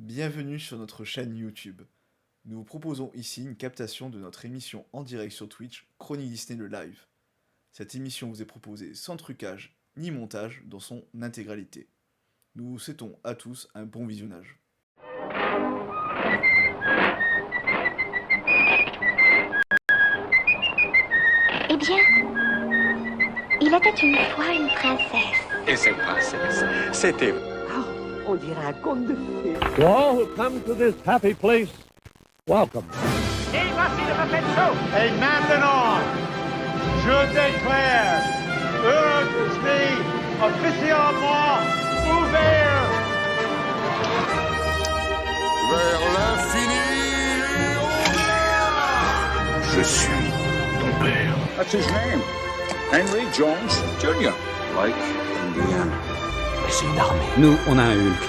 Bienvenue sur notre chaîne YouTube. Nous vous proposons ici une captation de notre émission en direct sur Twitch, Chronique Disney le Live. Cette émission vous est proposée sans trucage ni montage dans son intégralité. Nous vous souhaitons à tous un bon visionnage. Eh bien, il était une fois une princesse. Et cette princesse, c'était... On dirait un conte de fées. To all who come to this happy place, welcome. Et voici le Muppet Show. Et maintenant, je déclare Euro Disney officiellement ouvert. Vers l'infini et au-delà. Je suis ton père. That's his name. Henry Jones Jr. Like Indiana. Mais c'est une armée. Nous, on a un Hulk.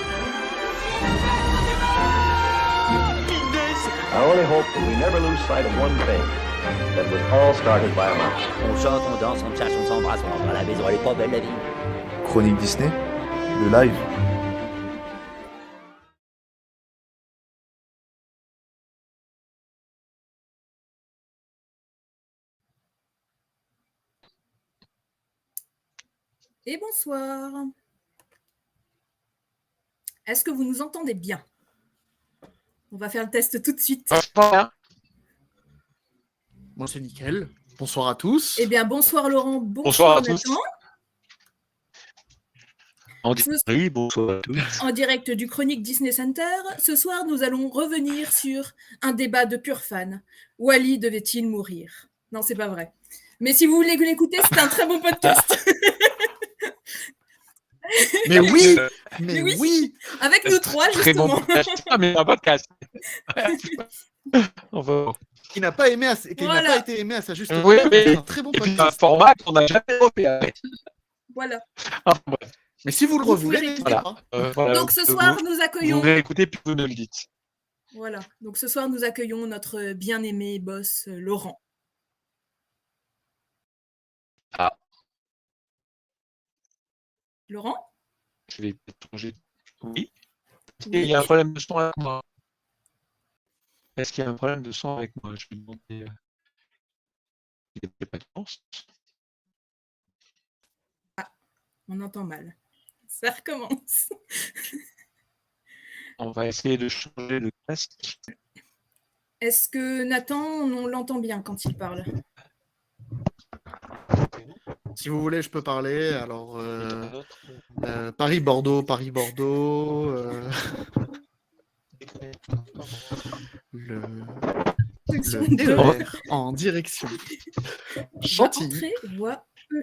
I only hope that we never lose sight of one thing, that was all started by a mouse. On chante, on danse, on chasse, on s'embrasse, on rentre à la maison, elle est pas belle la vie. Chronique Disney, le live. Et bonsoir. Est-ce que vous nous entendez bien? On va faire le test tout de suite. Moi, c'est nickel. Bonsoir à tous. Eh bien, bonsoir Laurent. Bonsoir à Nathan. tous. Oui, bonsoir à tous. En direct du Chronique Disney Center, ce soir, nous allons revenir sur un débat de purs fans. Wally devait-il mourir? Non, c'est pas vrai. Mais si vous voulez l'écouter, c'est un très bon podcast. Mais oui, Mais oui. Avec nous trois, Très bon justement. podcast. Ah, mais un podcast. On va... qui n'a pas aimé, qui n'a Voilà. pas été aimé à sa juste Oui, valeur, mais- c'est un très bon Et puis un podcast. format qu'on n'a jamais repéré. Voilà. Ah, bref. Mais si vous le Vous revoulez, pouvez n'hésitez Voilà. pas. Voilà. Donc ce soir, nous Vous accueillons. réécoutez puis vous me le dites. Voilà. Donc ce soir, nous accueillons notre bien-aimé boss Laurent. Ah. Laurent? Je vais peut-être changer. Oui. Est-ce Oui. qu'il y a un problème de son avec moi? Est-ce qu'il y a un problème de son avec moi? Je vais demander. Il n'y a pas de chance. On entend mal. Ça recommence. On va essayer de changer le casque. Est-ce que Nathan, on l'entend bien quand il parle? Si vous voulez, je peux parler. Alors, Paris-Bordeaux, Paris-Bordeaux. Le RER en direction Chantilly, Entrée, voie E.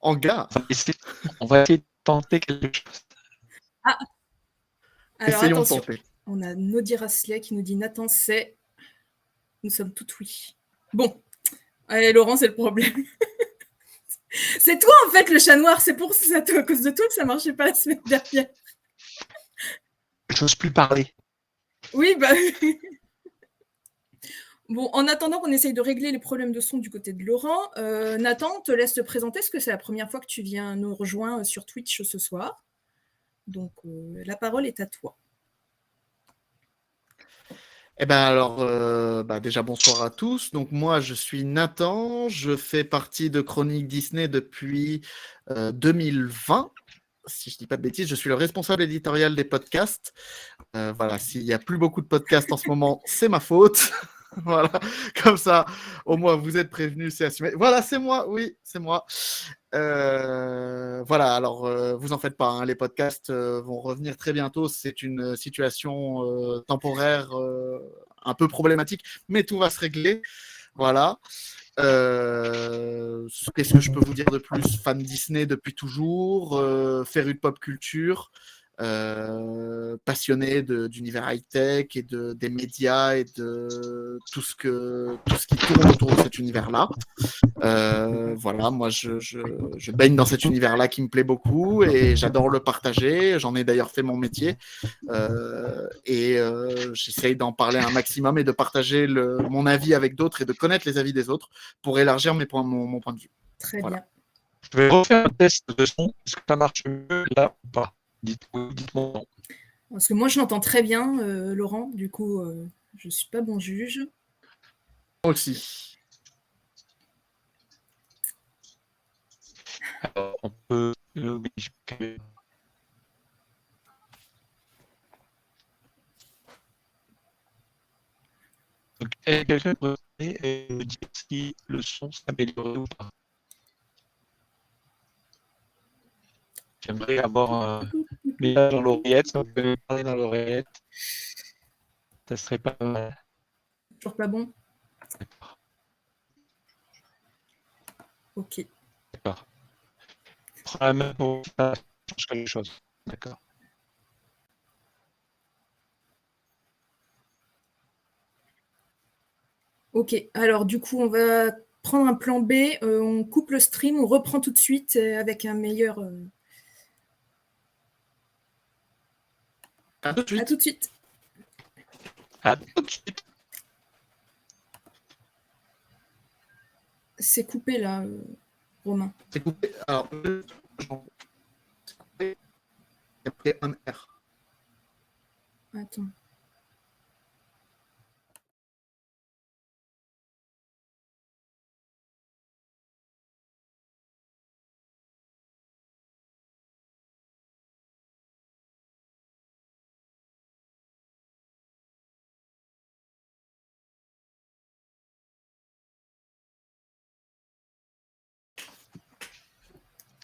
en gare. On va essayer de tenter quelque chose. Alors Essayons de attention, tenter. on a Nodi Rasley qui nous dit Nathan, c'est. Nous sommes toutes oui. Bon. Allez, Laurent, c'est le problème. C'est toi, en fait, le chat noir. C'est pour ça, à cause de toi que ça marchait pas la semaine dernière. Je n'ose plus parler. Oui, bah. Bon, en attendant qu'on essaye de régler les problèmes de son du côté de Laurent, Nathan, on te laisse te présenter. Est-ce que c'est la première fois que tu viens nous rejoindre sur Twitch ce soir? Donc, la parole est à toi. Eh ben alors, déjà bonsoir à tous. Donc moi, je suis Nathan. Je fais partie de Chronique Disney depuis 2020. Si je dis pas de bêtises, je suis le responsable éditorial des podcasts. Voilà, s'il n'y a plus beaucoup de podcasts en ce moment, c'est ma faute. Voilà, comme ça, au moins vous êtes prévenus, c'est assumé. Voilà, c'est moi, oui, c'est moi. Voilà, alors vous en faites pas, hein, les podcasts vont revenir très bientôt. C'est une situation temporaire un peu problématique, mais tout va se régler. Voilà. Qu'est-ce que je peux vous dire de plus? Fan Disney depuis toujours, féru de pop culture, passionné d'univers high-tech et des médias et de tout ce qui tourne autour de cet univers-là. Voilà, moi je baigne dans cet univers-là qui me plaît beaucoup et j'adore le partager. J'en ai d'ailleurs fait mon métier et j'essaye d'en parler un maximum et de partager mon avis avec d'autres et de connaître les avis des autres pour élargir mon point de vue. Très voilà. bien. Je vais refaire un test de son. Est-ce que ça marche mieux là ou pas? Dites-moi non. Parce que moi, je l'entends très bien, Laurent. Du coup, je suis pas bon juge. Moi aussi. Alors, on peut. Oui, donc, est-ce que quelqu'un peut me dire si le son s'améliore ou pas? J'aimerais avoir un message dans l'oreillette, si on peut me parler dans l'oreillette. Ça serait pas mal. Toujours pas bon. D'accord. Ok. D'accord. Prends la main pour que ça change quelque chose. D'accord. Ok. Alors, du coup, on va prendre un plan B. On coupe le stream. On reprend tout de suite avec un meilleur. À tout de suite. À tout de suite. À tout de suite. C'est coupé là, Romain. C'est coupé. Alors, c'est coupé. Et après, un R. Attends.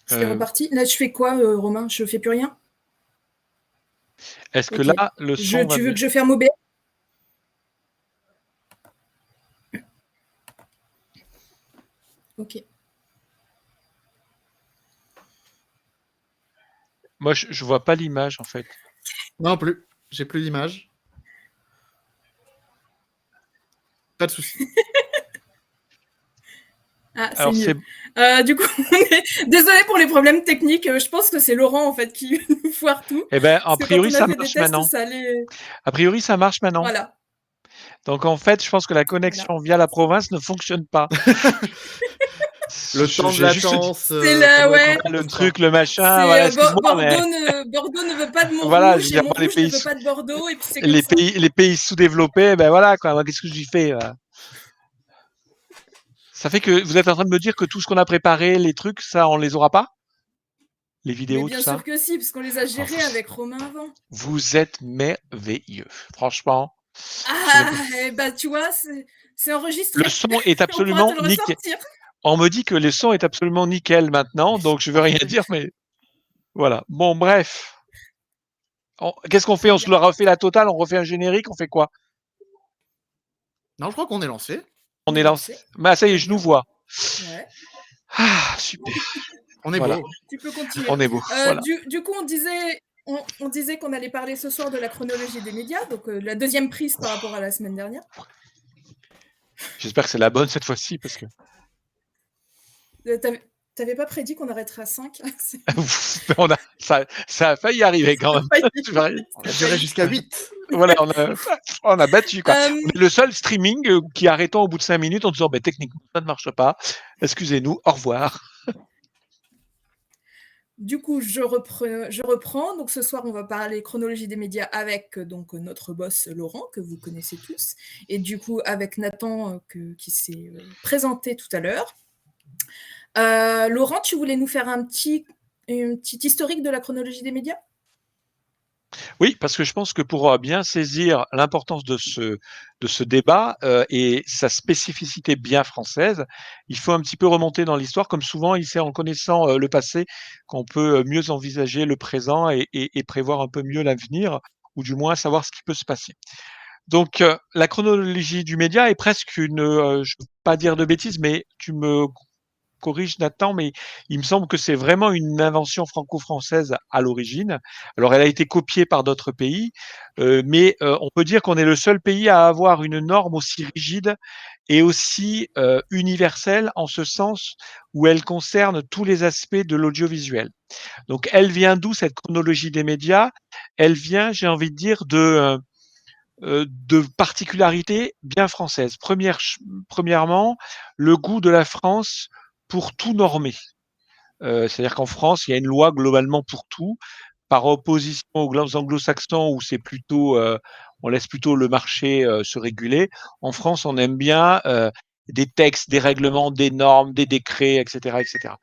C'est reparti. Là, je fais quoi, Romain? Je fais plus rien? Est-ce que là, le son va Tu veux mieux? que je ferme OBS? Ok. Moi, je vois pas l'image en fait. Non plus. J'ai plus d'image. Pas de souci. Ah, c'est Alors, mieux. Du coup, désolé pour les problèmes techniques. Je pense que c'est Laurent en fait qui nous foire tout. Eh ben, a Parce que priori, quand on a ça fait des marche tests, maintenant. ça allait. A priori, ça marche maintenant. Voilà. Donc, en fait, je pense que la connexion via la province ne fonctionne pas. Le temps de latence. C'est là, ouais. Le truc, le machin. Voilà, excuse-moi, mais... Bordeaux ne veut pas de Montrouge, voilà, je veux dire, Montrouge ne veut pas de Bordeaux, et puis c'est comme les pays sous-développés, ben voilà, quoi. Moi, qu'est-ce que j'y fais Ça fait que vous êtes en train de me dire que tout ce qu'on a préparé, les trucs, ça, on les aura pas? Les vidéos, mais bien tout ça? sûr que si, parce qu'on les a gérés avec Romain avant. Vous êtes merveilleux, franchement. Ah, bah tu vois, c'est enregistré. Le son est absolument nickel. On me dit que le son est absolument nickel maintenant, donc je veux rien dire, mais voilà. Bon, bref. Qu'est-ce qu'on fait? On se le refait la totale? On refait un générique? On fait quoi? Non, je crois qu'on est lancé. On est lancé. Bah, ça y est, je nous vois. Ouais. Ah, super. On est voilà. beau. Tu peux continuer. On est beau. Voilà. Du coup, on disait qu'on allait parler ce soir de la chronologie des médias, donc la deuxième prise par rapport à la semaine dernière. J'espère que c'est la bonne cette fois-ci, parce que... T'avais pas prédit qu'on arrêterait à 5? Ça a failli arriver quand même. On a duré jusqu'à 8. Voilà, on a battu, quoi. On est le seul streaming qui arrêtons au bout de 5 minutes en disant techniquement ça ne marche pas. Excusez-nous, au revoir. Du coup, je reprends. Donc ce soir, on va parler chronologie des médias avec donc notre boss Laurent, que vous connaissez tous, et du coup avec Nathan qui s'est présenté tout à l'heure. Laurent, tu voulais nous faire un petit historique de la chronologie des médias? Oui, parce que je pense que pour bien saisir l'importance de ce débat et sa spécificité bien française, il faut un petit peu remonter dans l'histoire. Comme souvent, c'est en connaissant le passé qu'on peut mieux envisager le présent et prévoir un peu mieux l'avenir, ou du moins savoir ce qui peut se passer. Donc, la chronologie du média est presque je ne veux pas dire de bêtises, mais tu me corrige Nathan, mais il me semble que c'est vraiment une invention franco-française à l'origine. Alors, elle a été copiée par d'autres pays, mais on peut dire qu'on est le seul pays à avoir une norme aussi rigide et aussi universelle, en ce sens où elle concerne tous les aspects de l'audiovisuel. Donc, elle vient d'où cette chronologie des médias? Elle vient, j'ai envie de dire, de particularités bien françaises. Premièrement, le goût de la France pour tout normer. C'est-à-dire qu'en France, il y a une loi globalement pour tout. par opposition aux anglo-saxons où c'est plutôt, on laisse plutôt le marché se réguler. En France, on aime bien des textes, des règlements, des normes, des décrets, etc., etc.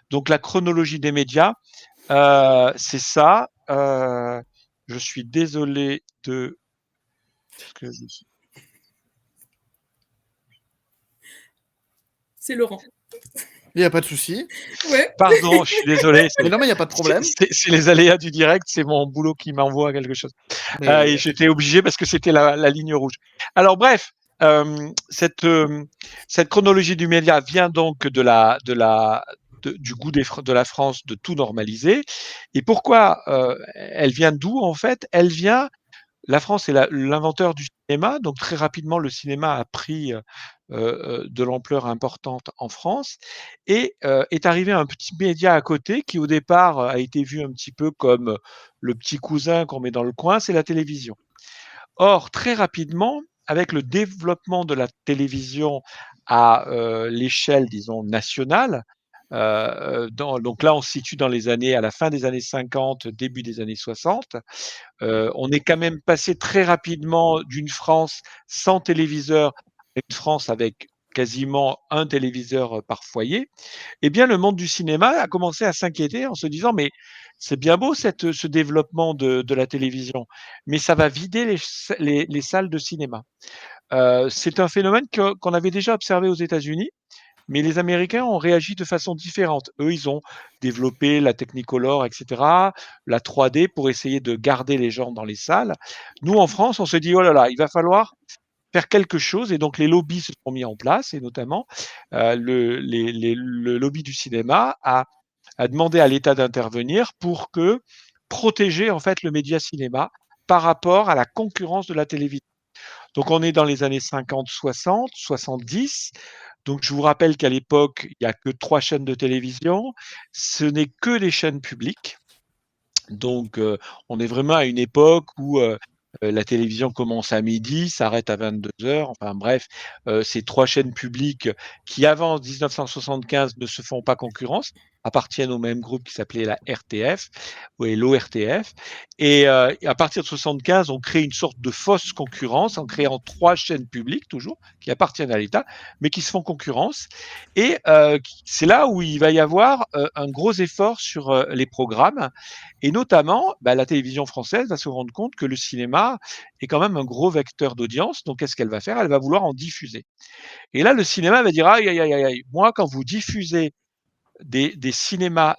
Donc la chronologie des médias, c'est ça. Je suis désolé de. C'est Laurent. Il n'y a pas de souci. Ouais. Pardon, je suis désolé. Mais non, mais il n'y a pas de problème. C'est les aléas du direct, c'est mon boulot qui m'envoie quelque chose. Et j'étais obligé parce que c'était la ligne rouge. Alors bref, cette chronologie du média vient donc du goût de la France de tout normaliser. Et pourquoi elle vient d'où en fait? Elle vient. La France est l'inventeur du cinéma, donc très rapidement le cinéma a pris de l'ampleur importante en France et est arrivé un petit média à côté qui au départ a été vu un petit peu comme le petit cousin qu'on met dans le coin, c'est la télévision. Or, très rapidement, avec le développement de la télévision à l'échelle, disons, nationale, donc là, on se situe à la fin des années 50, début des années 60. On est quand même passé très rapidement d'une France sans téléviseur à une France avec quasiment un téléviseur par foyer. Eh bien, le monde du cinéma a commencé à s'inquiéter en se disant mais c'est bien beau ce développement de la télévision, mais ça va vider les salles de cinéma. C'est un phénomène qu'on avait déjà observé aux États-Unis. Mais les Américains ont réagi de façon différente. Eux, ils ont développé la Technicolor, etc., la 3D pour essayer de garder les gens dans les salles. Nous, en France, on se dit, oh là là, il va falloir faire quelque chose. Et donc, les lobbies se sont mis en place, et notamment le lobby du cinéma a demandé à l'État d'intervenir pour protéger en fait le média cinéma par rapport à la concurrence de la télévision. Donc, on est dans les années 50, 60, 70. Donc, je vous rappelle qu'à l'époque, il n'y a que 3 chaînes de télévision. Ce n'est que des chaînes publiques. Donc, on est vraiment à une époque où la télévision commence à midi, s'arrête à 22h. Enfin bref, ces 3 chaînes publiques qui, avant 1975, ne se font pas concurrence, appartiennent au même groupe qui s'appelait la RTF et l'ORTF. Et à partir de 75, on crée une sorte de fausse concurrence en créant 3 chaînes publiques, toujours, qui appartiennent à l'État, mais qui se font concurrence. Et c'est là où il va y avoir un gros effort sur les programmes. Et notamment, la télévision française va se rendre compte que le cinéma est quand même un gros vecteur d'audience. Donc, qu'est-ce qu'elle va faire? Elle va vouloir en diffuser. Et là, le cinéma va dire, aïe, aïe, aïe, aïe, moi, quand vous diffusez du cinéma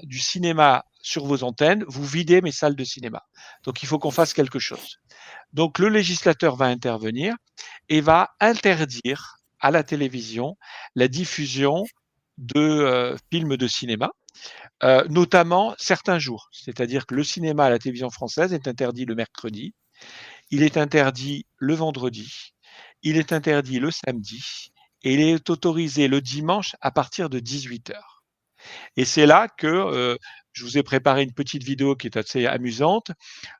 sur vos antennes, vous videz mes salles de cinéma. Donc, il faut qu'on fasse quelque chose. Donc, le législateur va intervenir et va interdire à la télévision la diffusion de films de cinéma, notamment certains jours. C'est-à-dire que le cinéma à la télévision française est interdit le mercredi, il est interdit le vendredi, il est interdit le samedi et il est autorisé le dimanche à partir de 18h. Et c'est là que je vous ai préparé une petite vidéo qui est assez amusante.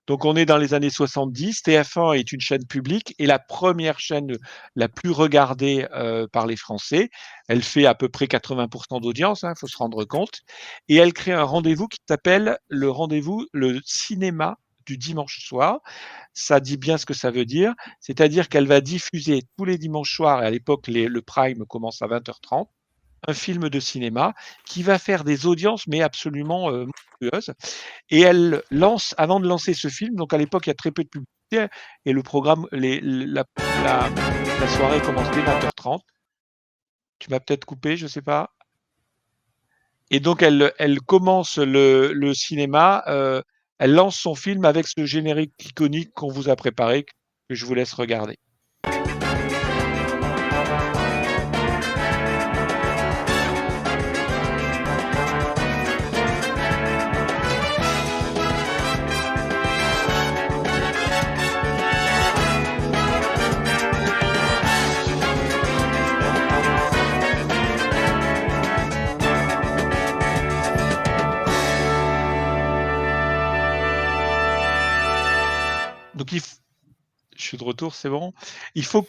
Donc, on est dans les années 70. TF1 est une chaîne publique et la première chaîne la plus regardée par les Français. Elle fait à peu près 80% d'audience, il faut se rendre compte. Et elle crée un rendez-vous qui s'appelle le cinéma du dimanche soir. Ça dit bien ce que ça veut dire. C'est-à-dire qu'elle va diffuser tous les dimanches soirs, et à l'époque, le prime commence à 20h30. Un film de cinéma qui va faire des audiences mais absolument monstrueuses. Et elle lance, avant de lancer ce film, donc à l'époque il y a très peu de publicité et le programme, la soirée commence dès 20h30. Tu m'as peut-être coupé, je sais pas. Et donc elle commence le cinéma, elle lance son film avec ce générique iconique qu'on vous a préparé, que je vous laisse regarder. Donc Je suis de retour, c'est bon. Il faut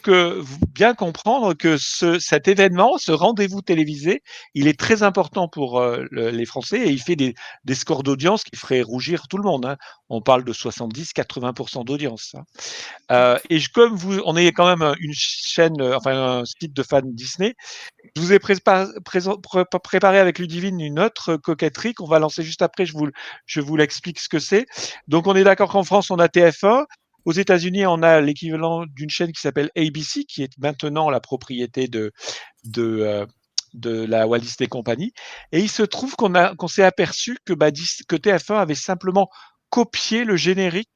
bien comprendre que cet événement, ce rendez-vous télévisé, il est très important pour les Français et il fait des scores d'audience qui feraient rougir tout le monde. Hein. On parle de 70-80% d'audience. Hein. Comme on est quand même une chaîne, un site de fans Disney, je vous ai préparé avec Ludivine une autre coquetterie qu'on va lancer juste après. Je vous l'explique ce que c'est. Donc, on est d'accord qu'en France, on a TF1. Aux États-Unis, on a l'équivalent d'une chaîne qui s'appelle ABC, qui est maintenant la propriété de la Walt Disney Company. Et il se trouve qu'on s'est aperçu que TF1 avait simplement copié le générique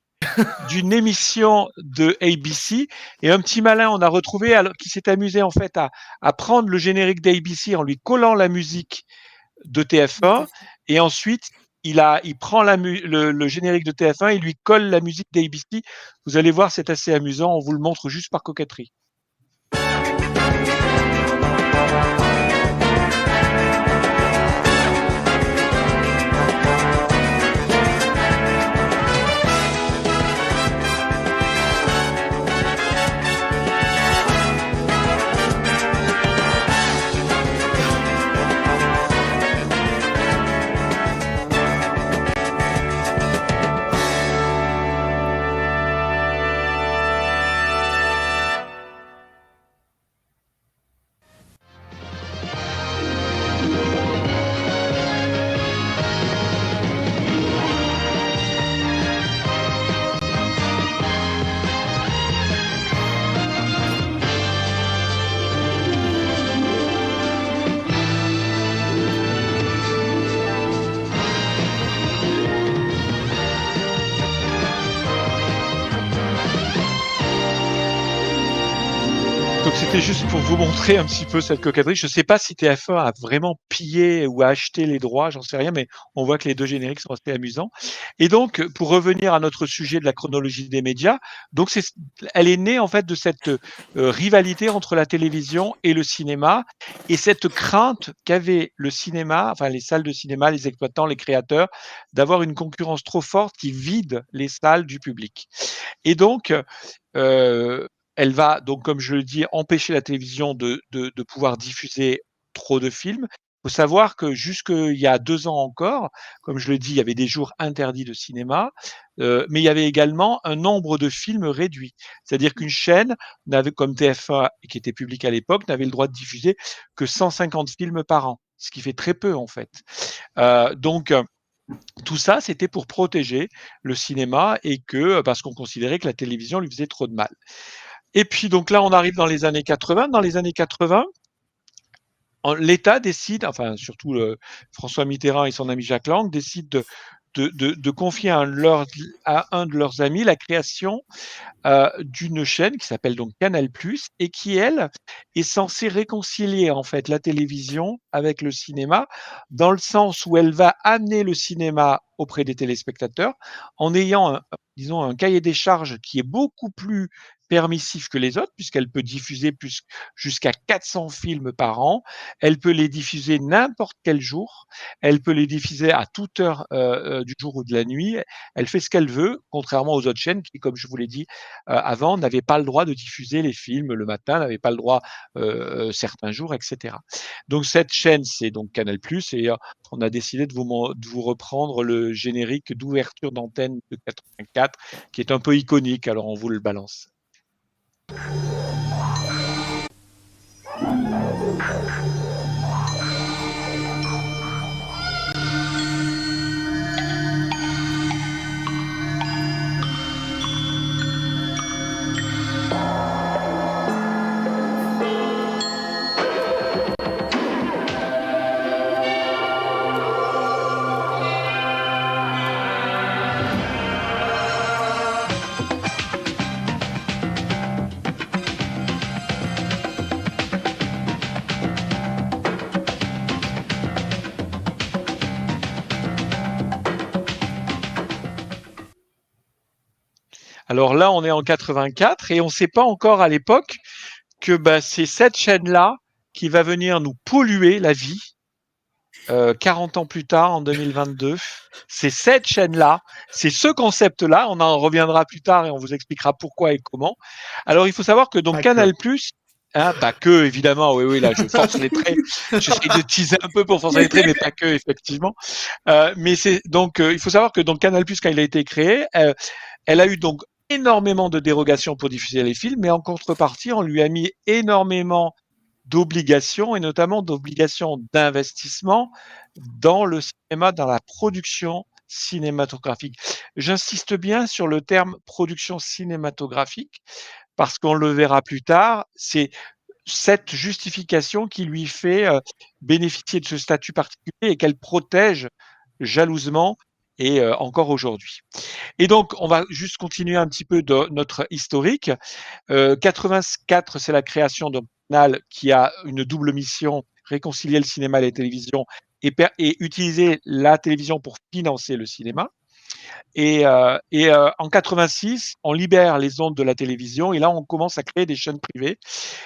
d'une émission de ABC. Et un petit malin, on a retrouvé, qui s'est amusé en fait à prendre le générique d'ABC en lui collant la musique de TF1. Et ensuite, il prend le générique de TF1, il lui colle la musique d'ABC. Vous allez voir, c'est assez amusant. On vous le montre juste par coquetterie. C'était juste pour vous montrer un petit peu cette coquetterie. Je ne sais pas si TF1 a vraiment pillé ou a acheté les droits, j'en sais rien, mais on voit que les deux génériques sont assez amusants. Et donc, pour revenir à notre sujet de la chronologie des médias, donc elle est née en fait de cette rivalité entre la télévision et le cinéma, et cette crainte qu'avait le cinéma, enfin les salles de cinéma, les exploitants, les créateurs, d'avoir une concurrence trop forte qui vide les salles du public. Et donc, elle va donc, comme je le dis, empêcher la télévision de pouvoir diffuser trop de films. Il faut savoir que jusqu'il y a 2 ans encore, comme je le dis, il y avait des jours interdits de cinéma, mais il y avait également un nombre de films réduit. C'est-à-dire qu'une chaîne, comme TF1, qui était publique à l'époque, n'avait le droit de diffuser que 150 films par an, ce qui fait très peu en fait. Donc, tout ça, c'était pour protéger le cinéma parce qu'on considérait que la télévision lui faisait trop de mal. Et puis, donc là, on arrive dans les années 80. Dans les années 80, l'État décide, enfin, surtout François Mitterrand et son ami Jacques Lang décident de confier à un de leurs amis la création d'une chaîne qui s'appelle donc Canal+, et qui, elle, est censée réconcilier en fait la télévision avec le cinéma, dans le sens où elle va amener le cinéma auprès des téléspectateurs en ayant, disons, un cahier des charges qui est beaucoup plus permissif que les autres, puisqu'elle peut diffuser jusqu'à 400 films par an. Elle peut les diffuser n'importe quel jour. Elle peut les diffuser à toute heure du jour ou de la nuit. Elle fait ce qu'elle veut, contrairement aux autres chaînes qui, comme je vous l'ai dit avant, n'avaient pas le droit de diffuser les films le matin, n'avaient pas le droit certains jours, etc. Donc cette chaîne, c'est donc Canal+, et on a décidé de vous reprendre le générique d'ouverture d'antenne de 84, qui est un peu iconique, alors on vous le balance. Alors là, on est en 84 et on ne sait pas encore à l'époque que c'est cette chaîne-là qui va venir nous polluer la vie 40 ans plus tard, en 2022. C'est cette chaîne-là, c'est ce concept-là. On en reviendra plus tard et on vous expliquera pourquoi et comment. Alors, il faut savoir que donc Canal+, pas que, évidemment, oui, là, je force les traits. J'essaie de teaser un peu pour forcer les traits, mais pas que, effectivement. Mais c'est donc, il faut savoir que donc Canal+, quand il a été créé, elle a eu donc énormément de dérogations pour diffuser les films, mais en contrepartie, on lui a mis énormément d'obligations et notamment d'obligations d'investissement dans le cinéma, dans la production cinématographique. J'insiste bien sur le terme production cinématographique parce qu'on le verra plus tard, c'est cette justification qui lui fait bénéficier de ce statut particulier et qu'elle protège jalousement et encore aujourd'hui. Et donc, on va juste continuer un petit peu de notre historique. 84, c'est la création d'un canal qui a une double mission, réconcilier le cinéma et la télévision et utiliser la télévision pour financer le cinéma. Et en 86, on libère les ondes de la télévision et là, on commence à créer des chaînes privées.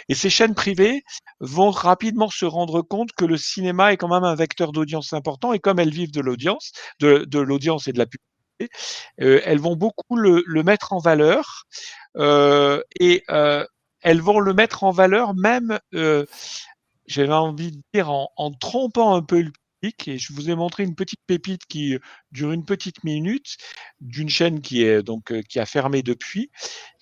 Et ces chaînes privées vont rapidement se rendre compte que le cinéma est quand même un vecteur d'audience important et comme elles vivent de l'audience, de l'audience et de la publicité, elles vont beaucoup le mettre en valeur elles vont le mettre en valeur même, j'avais envie de dire, en trompant un peu le public. Et je vous ai montré une petite pépite qui dure une petite minute d'une chaîne qui est donc qui a fermé depuis,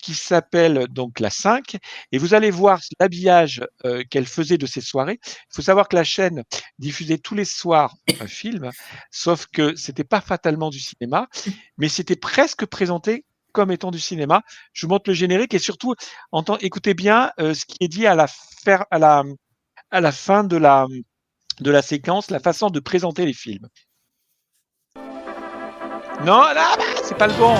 qui s'appelle donc La 5. Et vous allez voir l'habillage qu'elle faisait de ces soirées. Il faut savoir que la chaîne diffusait tous les soirs un film, sauf que c'était pas fatalement du cinéma, mais c'était presque présenté comme étant du cinéma. Je vous montre le générique et surtout, écoutez bien ce qui est dit à la fin de la séquence, la façon de présenter les films. Non, là, c'est pas le bon.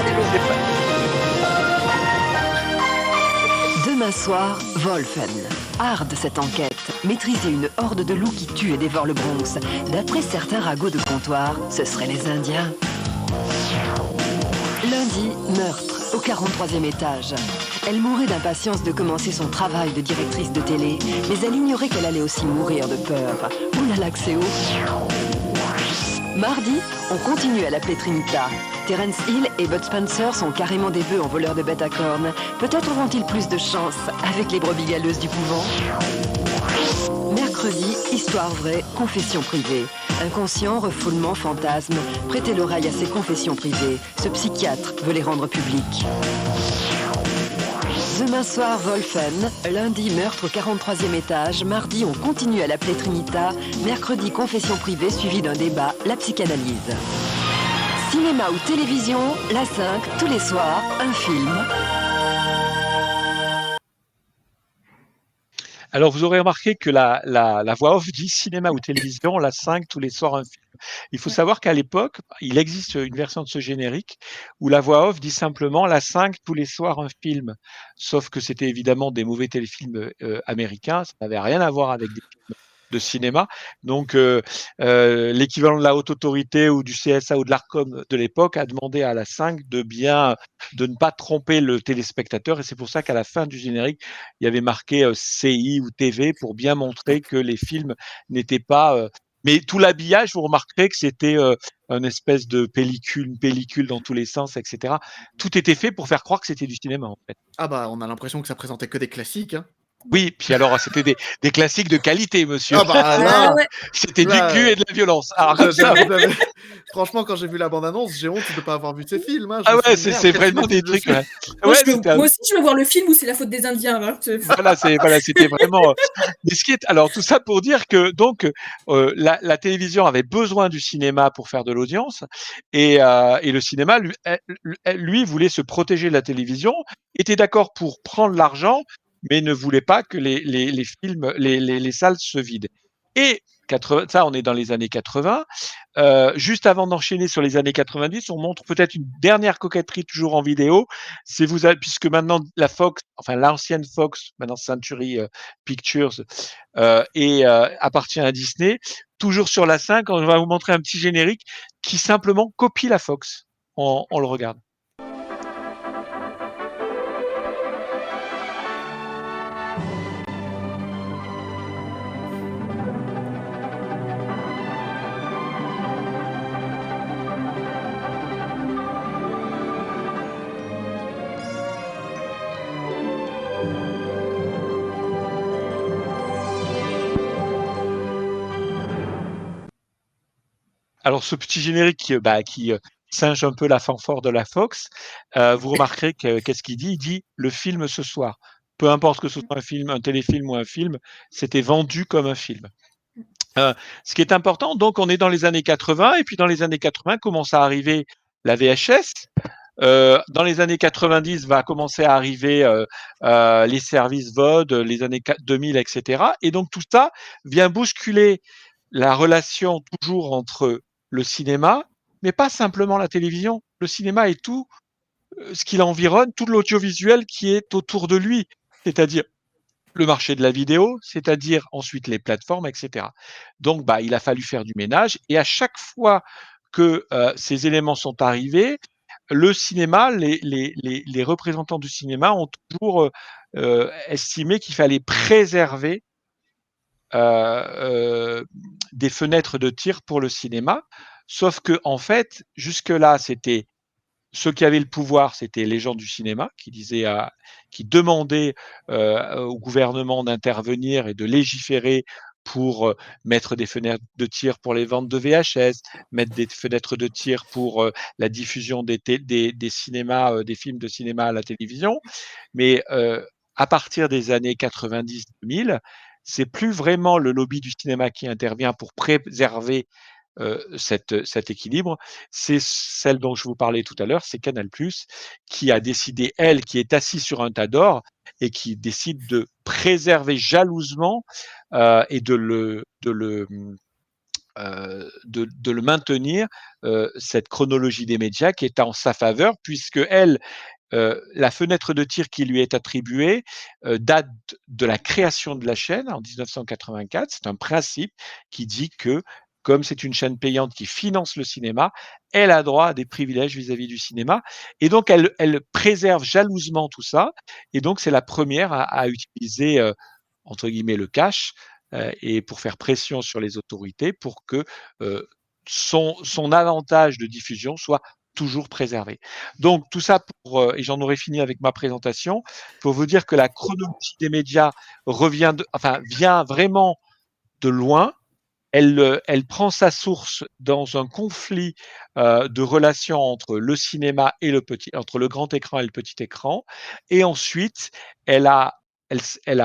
Demain soir, Wolfen. Hard cette enquête. Maîtriser une horde de loups qui tuent et dévorent le Bronx. D'après certains ragots de comptoir, ce seraient les Indiens. Lundi, meurtre, au 43e étage. Elle mourait d'impatience de commencer son travail de directrice de télé, mais elle ignorait qu'elle allait aussi mourir de peur. Oulala que c'est haut. Mardi, on continue à l'appeler Trinita. Terence Hill et Bud Spencer sont carrément des bœufs en voleurs de bêtes à cornes. Peut-être auront-ils plus de chance avec les brebis galeuses du couvent. Mercredi, histoire vraie, confession privée. Inconscient, refoulement, fantasme. Prêtez l'oreille à ces confessions privées. Ce psychiatre veut les rendre publiques. Demain soir, Wolfen. Lundi, meurtre au 43e étage. Mardi, on continue à l'appeler Trinita. Mercredi, confession privée suivie d'un débat, la psychanalyse. Cinéma ou télévision, la 5, tous les soirs, un film. Alors, vous aurez remarqué que la voix off dit cinéma ou télévision, la 5, tous les soirs un film. Il faut savoir qu'à l'époque, il existe une version de ce générique où la voix off dit simplement la 5, tous les soirs un film. Sauf que c'était évidemment des mauvais téléfilms américains, ça n'avait rien à voir avec des films de cinéma. Donc, l'équivalent de la Haute Autorité ou du CSA ou de l'ARCOM de l'époque a demandé à la 5 de ne pas tromper le téléspectateur. Et c'est pour ça qu'à la fin du générique, il y avait marqué CI ou TV pour bien montrer que les films n'étaient pas... mais tout l'habillage, vous remarquerez que c'était une espèce de une pellicule dans tous les sens, etc. Tout était fait pour faire croire que c'était du cinéma, en fait. Ah bah, on a l'impression que ça présentait que des classiques, hein. Oui, puis alors c'était des classiques de qualité, monsieur. Ah bah là, c'était du cul et de la violence. Alors, franchement, quand j'ai vu la bande-annonce, j'ai honte de ne pas avoir vu de ces films. Hein. Ah ouais, c'est vraiment des trucs. Moi aussi, je veux voir le film où c'est la faute des Indiens. Là. Voilà, c'était vraiment. Mais alors tout ça pour dire que donc la télévision avait besoin du cinéma pour faire de l'audience et le cinéma lui voulait se protéger de la télévision, était d'accord pour prendre l'argent, mais ne voulait pas que les films, les salles se vident. Et ça, on est dans les années 80. Juste avant d'enchaîner sur les années 90, on montre peut-être une dernière coquetterie toujours en vidéo. Puisque maintenant la Fox, enfin l'ancienne Fox, maintenant Century Pictures, appartient à Disney. Toujours sur la 5, on va vous montrer un petit générique qui simplement copie la Fox. On le regarde. Alors, ce petit générique qui singe un peu la fanfare de la Fox, vous remarquerez qu'est-ce qu'il dit? Il dit le film ce soir. Peu importe que ce soit un film, un téléfilm ou un film, c'était vendu comme un film. Ce qui est important, donc, on est dans les années 80, et puis dans les années 80 commence à arriver la VHS. Dans les années 90 va commencer à arriver les services VOD, les années 2000, etc. Et donc tout ça vient bousculer la relation toujours entre le cinéma, mais pas simplement la télévision. Le cinéma et tout ce qui l'environne, tout l'audiovisuel qui est autour de lui, c'est-à-dire le marché de la vidéo, c'est-à-dire ensuite les plateformes, etc. Donc, il a fallu faire du ménage, et à chaque fois que ces éléments sont arrivés, le cinéma, les représentants du cinéma ont toujours estimé qu'il fallait préserver des fenêtres de tir pour le cinéma, sauf que en fait, jusque-là, c'était ceux qui avaient le pouvoir, c'était les gens du cinéma qui demandaient au gouvernement d'intervenir et de légiférer pour mettre des fenêtres de tir pour les ventes de VHS, mettre des fenêtres de tir pour la diffusion des cinémas, des films de cinéma à la télévision. Mais à partir des années 90-2000, c'est plus vraiment le lobby du cinéma qui intervient pour préserver cet équilibre, c'est celle dont je vous parlais tout à l'heure, c'est Canal+, qui a décidé, qui est assise sur un tas d'or et qui décide de préserver jalousement et de le maintenir, cette chronologie des médias qui est en sa faveur, puisque la fenêtre de tir qui lui est attribuée date de la création de la chaîne en 1984. C'est un principe qui dit que, comme c'est une chaîne payante qui finance le cinéma, elle a droit à des privilèges vis-à-vis du cinéma. Et donc, elle préserve jalousement tout ça. Et donc, c'est la première à utiliser, entre guillemets, le cash et pour faire pression sur les autorités pour que son avantage de diffusion soit toujours préservé. Donc, tout ça et j'en aurais fini avec ma présentation, pour vous dire que la chronologie des médias vient vraiment de loin. Elle prend sa source dans un conflit de relations entre le cinéma et entre le grand écran et le petit écran. Et ensuite, elle a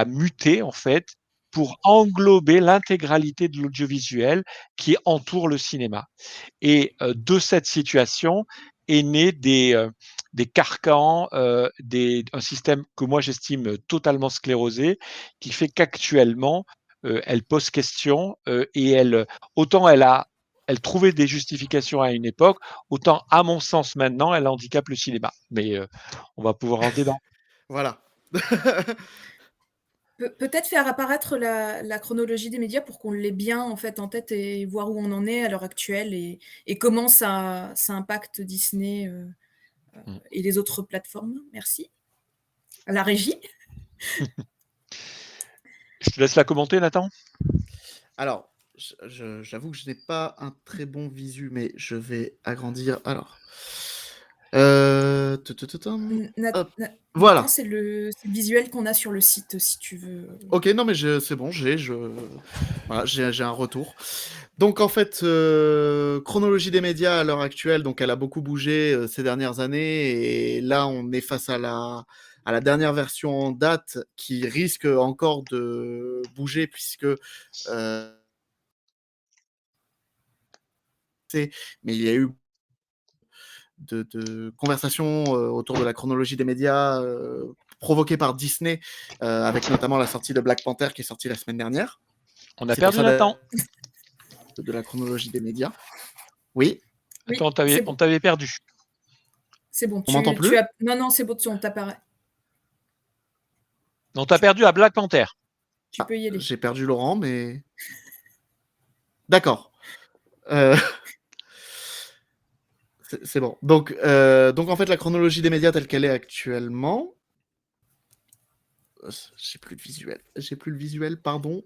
muté, en fait, pour englober l'intégralité de l'audiovisuel qui entoure le cinéma. Et de cette situation est né des carcans, un système que moi j'estime totalement sclérosé, qui fait qu'actuellement, elle pose question et autant elle trouvait des justifications à une époque, autant à mon sens maintenant, elle handicape le cinéma. Mais on va pouvoir en débattre. Voilà. Peut-être faire apparaître la chronologie des médias pour qu'on l'ait bien en tête et voir où on en est à l'heure actuelle et comment ça impacte Disney et les autres plateformes. Merci. À la régie. Je te laisse la commenter, Nathan. Alors, j'avoue que je n'ai pas un très bon visu, mais je vais agrandir. Alors, voilà. C'est le visuel qu'on a sur le site, si tu veux. Ok, non, mais c'est bon, j'ai un retour. Donc, en fait, chronologie des médias à l'heure actuelle, donc elle a beaucoup bougé ces dernières années, et là, on est face à la dernière version en date qui risque encore de bouger, puisque mais il y a eu de conversations autour de la chronologie des médias provoquées par Disney, avec notamment la sortie de Black Panther qui est sortie la semaine dernière. On a perdu Nathan. De la chronologie des médias. Oui. Attends, on t'avait perdu. C'est bon. On m'entend plus ? Non, c'est bon, on t'apparaît. On t'a perdu à Black Panther. Tu peux y aller. J'ai perdu Laurent, mais... D'accord. C'est bon. Donc, en fait, la chronologie des médias telle qu'elle est actuellement... J'ai plus le visuel, pardon.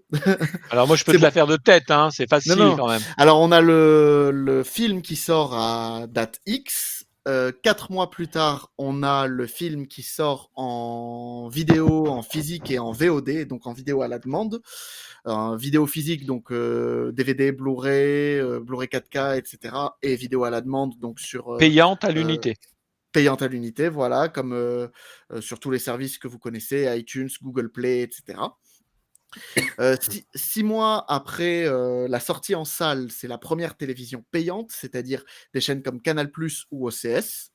Alors moi, je peux te la faire de tête, hein, c'est facile non. quand même. Alors, on a le film qui sort à date X, 4 mois plus tard, on a le film qui sort en vidéo, en physique et en VOD, donc en vidéo à la demande. Vidéo physique, donc DVD, Blu-ray, Blu-ray 4K, etc. Et vidéo à la demande, donc sur... Payante à l'unité. Payante à l'unité, voilà, comme sur tous les services que vous connaissez, iTunes, Google Play, etc. 6 mois après la sortie en salle, c'est la première télévision payante, c'est-à-dire des chaînes comme Canal+ ou OCS.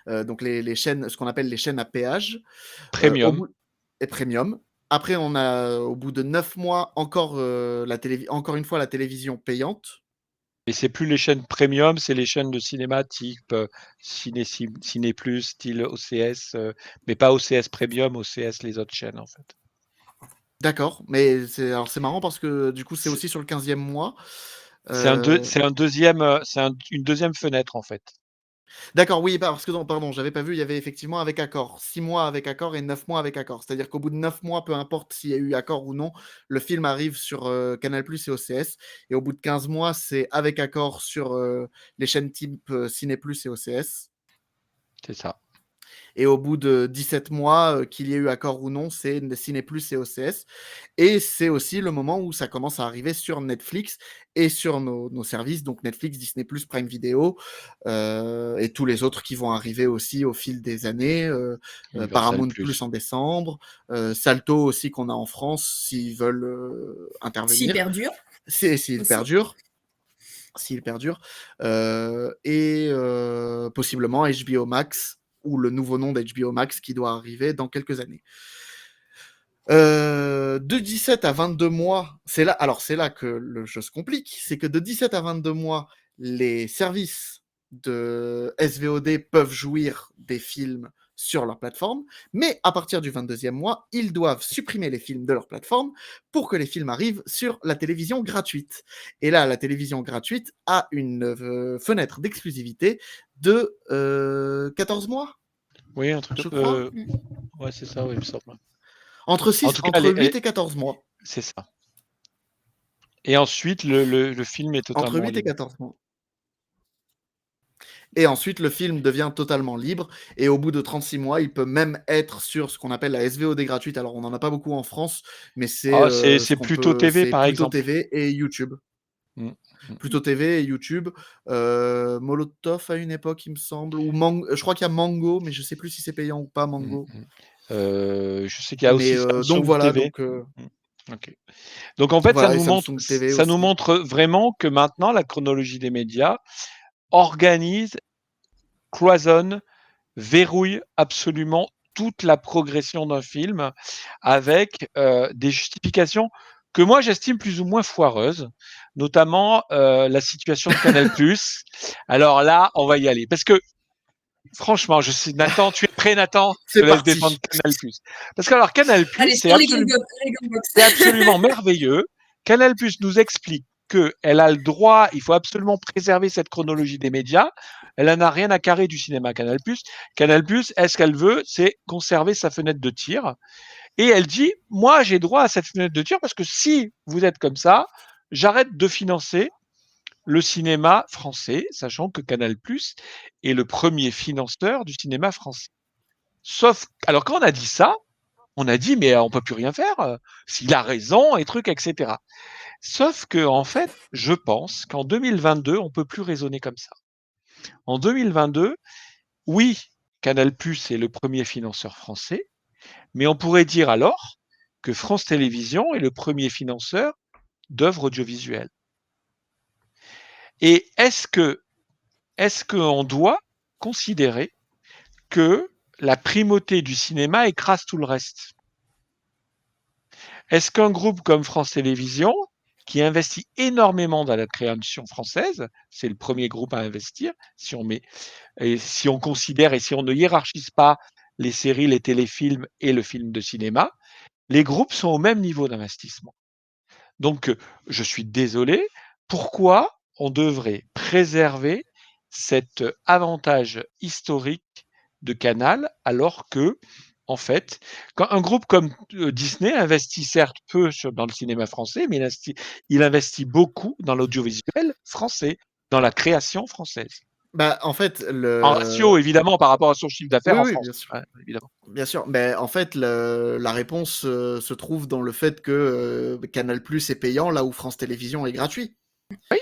Donc les chaînes, ce qu'on appelle les chaînes à péage. Premium. Et premium. Après, on a, au bout de 9 mois, encore une fois la télévision payante. Et c'est plus les chaînes premium, c'est les chaînes de cinéma type Ciné+, style OCS, mais pas OCS Premium, OCS les autres chaînes en fait. D'accord, mais c'est marrant parce que du coup c'est aussi sur le 15e mois. C'est une deuxième fenêtre en fait. D'accord, oui, parce que pardon, j'avais pas vu, il y avait effectivement avec accord, 6 mois avec accord et 9 mois avec accord. C'est-à-dire qu'au bout de 9 mois, peu importe s'il y a eu accord ou non, le film arrive sur Canal+ et OCS. Et au bout de 15 mois, c'est avec accord sur les chaînes type Ciné+ et OCS. C'est ça. Et au bout de 17 mois, qu'il y ait eu accord ou non, c'est Ciné+ et OCS. Et c'est aussi le moment où ça commence à arriver sur Netflix et sur nos services, donc Netflix, Disney+, Prime Video, et tous les autres qui vont arriver aussi au fil des années. Paramount+ en décembre, Salto aussi qu'on a en France, s'ils veulent intervenir. S'ils perdurent. S'ils perdurent. Et possiblement HBO Max, ou le nouveau nom d'HBO Max qui doit arriver dans quelques années. De 17 à 22 mois, c'est là que le jeu se complique, c'est que de 17 à 22 mois, les services de SVOD peuvent jouir des films sur leur plateforme, mais à partir du 22e mois, ils doivent supprimer les films de leur plateforme pour que les films arrivent sur la télévision gratuite. Et là, la télévision gratuite a une fenêtre d'exclusivité de 14 mois. Oui, un truc. Ouais, c'est ça, oui, il me semble. Entre 8 et 14 mois. C'est ça. Et ensuite, le film est totalement libre. Entre 8 et 14 mois. Et ensuite, le film devient totalement libre. Et au bout de 36 mois, il peut même être sur ce qu'on appelle la SVOD gratuite. Alors, on n'en a pas beaucoup en France, mais c'est Pluto TV, par exemple. Pluto TV et YouTube. Pluto TV et YouTube. Molotov à une époque, il me semble. Ou je crois qu'il y a Mango, mais je ne sais plus si c'est payant ou pas, Mango. Je sais qu'il y a aussi Samsung donc voilà, TV. Okay. Donc en fait, voilà, ça nous montre vraiment que maintenant, la chronologie des médias organise, cloisonne, verrouille absolument toute la progression d'un film avec des justifications que moi j'estime plus ou moins foireuses, notamment la situation de Canal+. Alors là, on va y aller. Parce que, franchement, je sais, Nathan, tu es prêt, Nathan? Je te laisse défendre Canal+. Parce que alors, Canal+, c'est absolument merveilleux. Canal+ nous explique qu'elle a le droit, il faut absolument préserver cette chronologie des médias. Elle n'en a rien à carrer du cinéma Canal+. Canal+, est-ce qu'elle veut, c'est conserver sa fenêtre de tir. Et elle dit, moi, j'ai droit à cette fenêtre de tir parce que si vous êtes comme ça, j'arrête de financer le cinéma français, sachant que Canal+ est le premier financeur du cinéma français. Sauf, alors quand on a dit ça, on a dit, mais on peut plus rien faire, s'il a raison, et trucs, etc. Sauf que, en fait, je pense qu'en 2022, on peut plus raisonner comme ça. En 2022, oui, Canal+ est le premier financeur français, mais on pourrait dire alors que France Télévisions est le premier financeur d'œuvres audiovisuelles. Et est-ce qu'on doit considérer que la primauté du cinéma écrase tout le reste? Est-ce qu'un groupe comme France Télévisions, qui investit énormément dans la création française, c'est le premier groupe à investir, si on considère et si on ne hiérarchise pas les séries, les téléfilms et le film de cinéma, les groupes sont au même niveau d'investissement. Donc, je suis désolé, pourquoi on devrait préserver cet avantage historique de Canal alors que, en fait, quand un groupe comme Disney investit certes peu dans le cinéma français, mais il investit beaucoup dans l'audiovisuel français, dans la création française. Bah, en fait, En ratio, évidemment, par rapport à son chiffre d'affaires Oui, en oui, France. bien sûr. Ouais, évidemment. Bien sûr, mais en fait, la réponse se trouve dans le fait que Canal+ est payant là où France Télévisions est gratuit. Oui.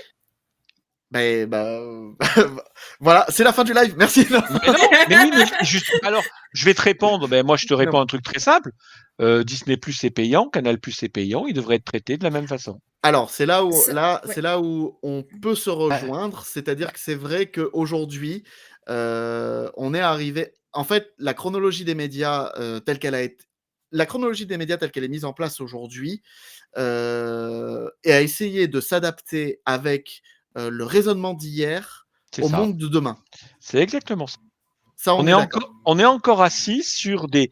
Bah, voilà, c'est la fin du live. Merci. Mais non, mais oui, mais juste, alors, je vais te répondre. Ben, moi, je te réponds Non. un truc très simple. Disney+ est payant, Canal+ est payant. Ils devraient être traités de la même façon. Alors, c'est là où, ouais. c'est là où on peut se rejoindre. C'est-à-dire que c'est vrai qu'aujourd'hui, on est arrivé. En fait, la chronologie des médias telle qu'elle a été. La chronologie des médias telle qu'elle est mise en place aujourd'hui et a essayé de s'adapter avec le raisonnement d'hier C'est au ça. monde de demain. C'est exactement ça. Ça, on est d'accord. On est encore assis sur des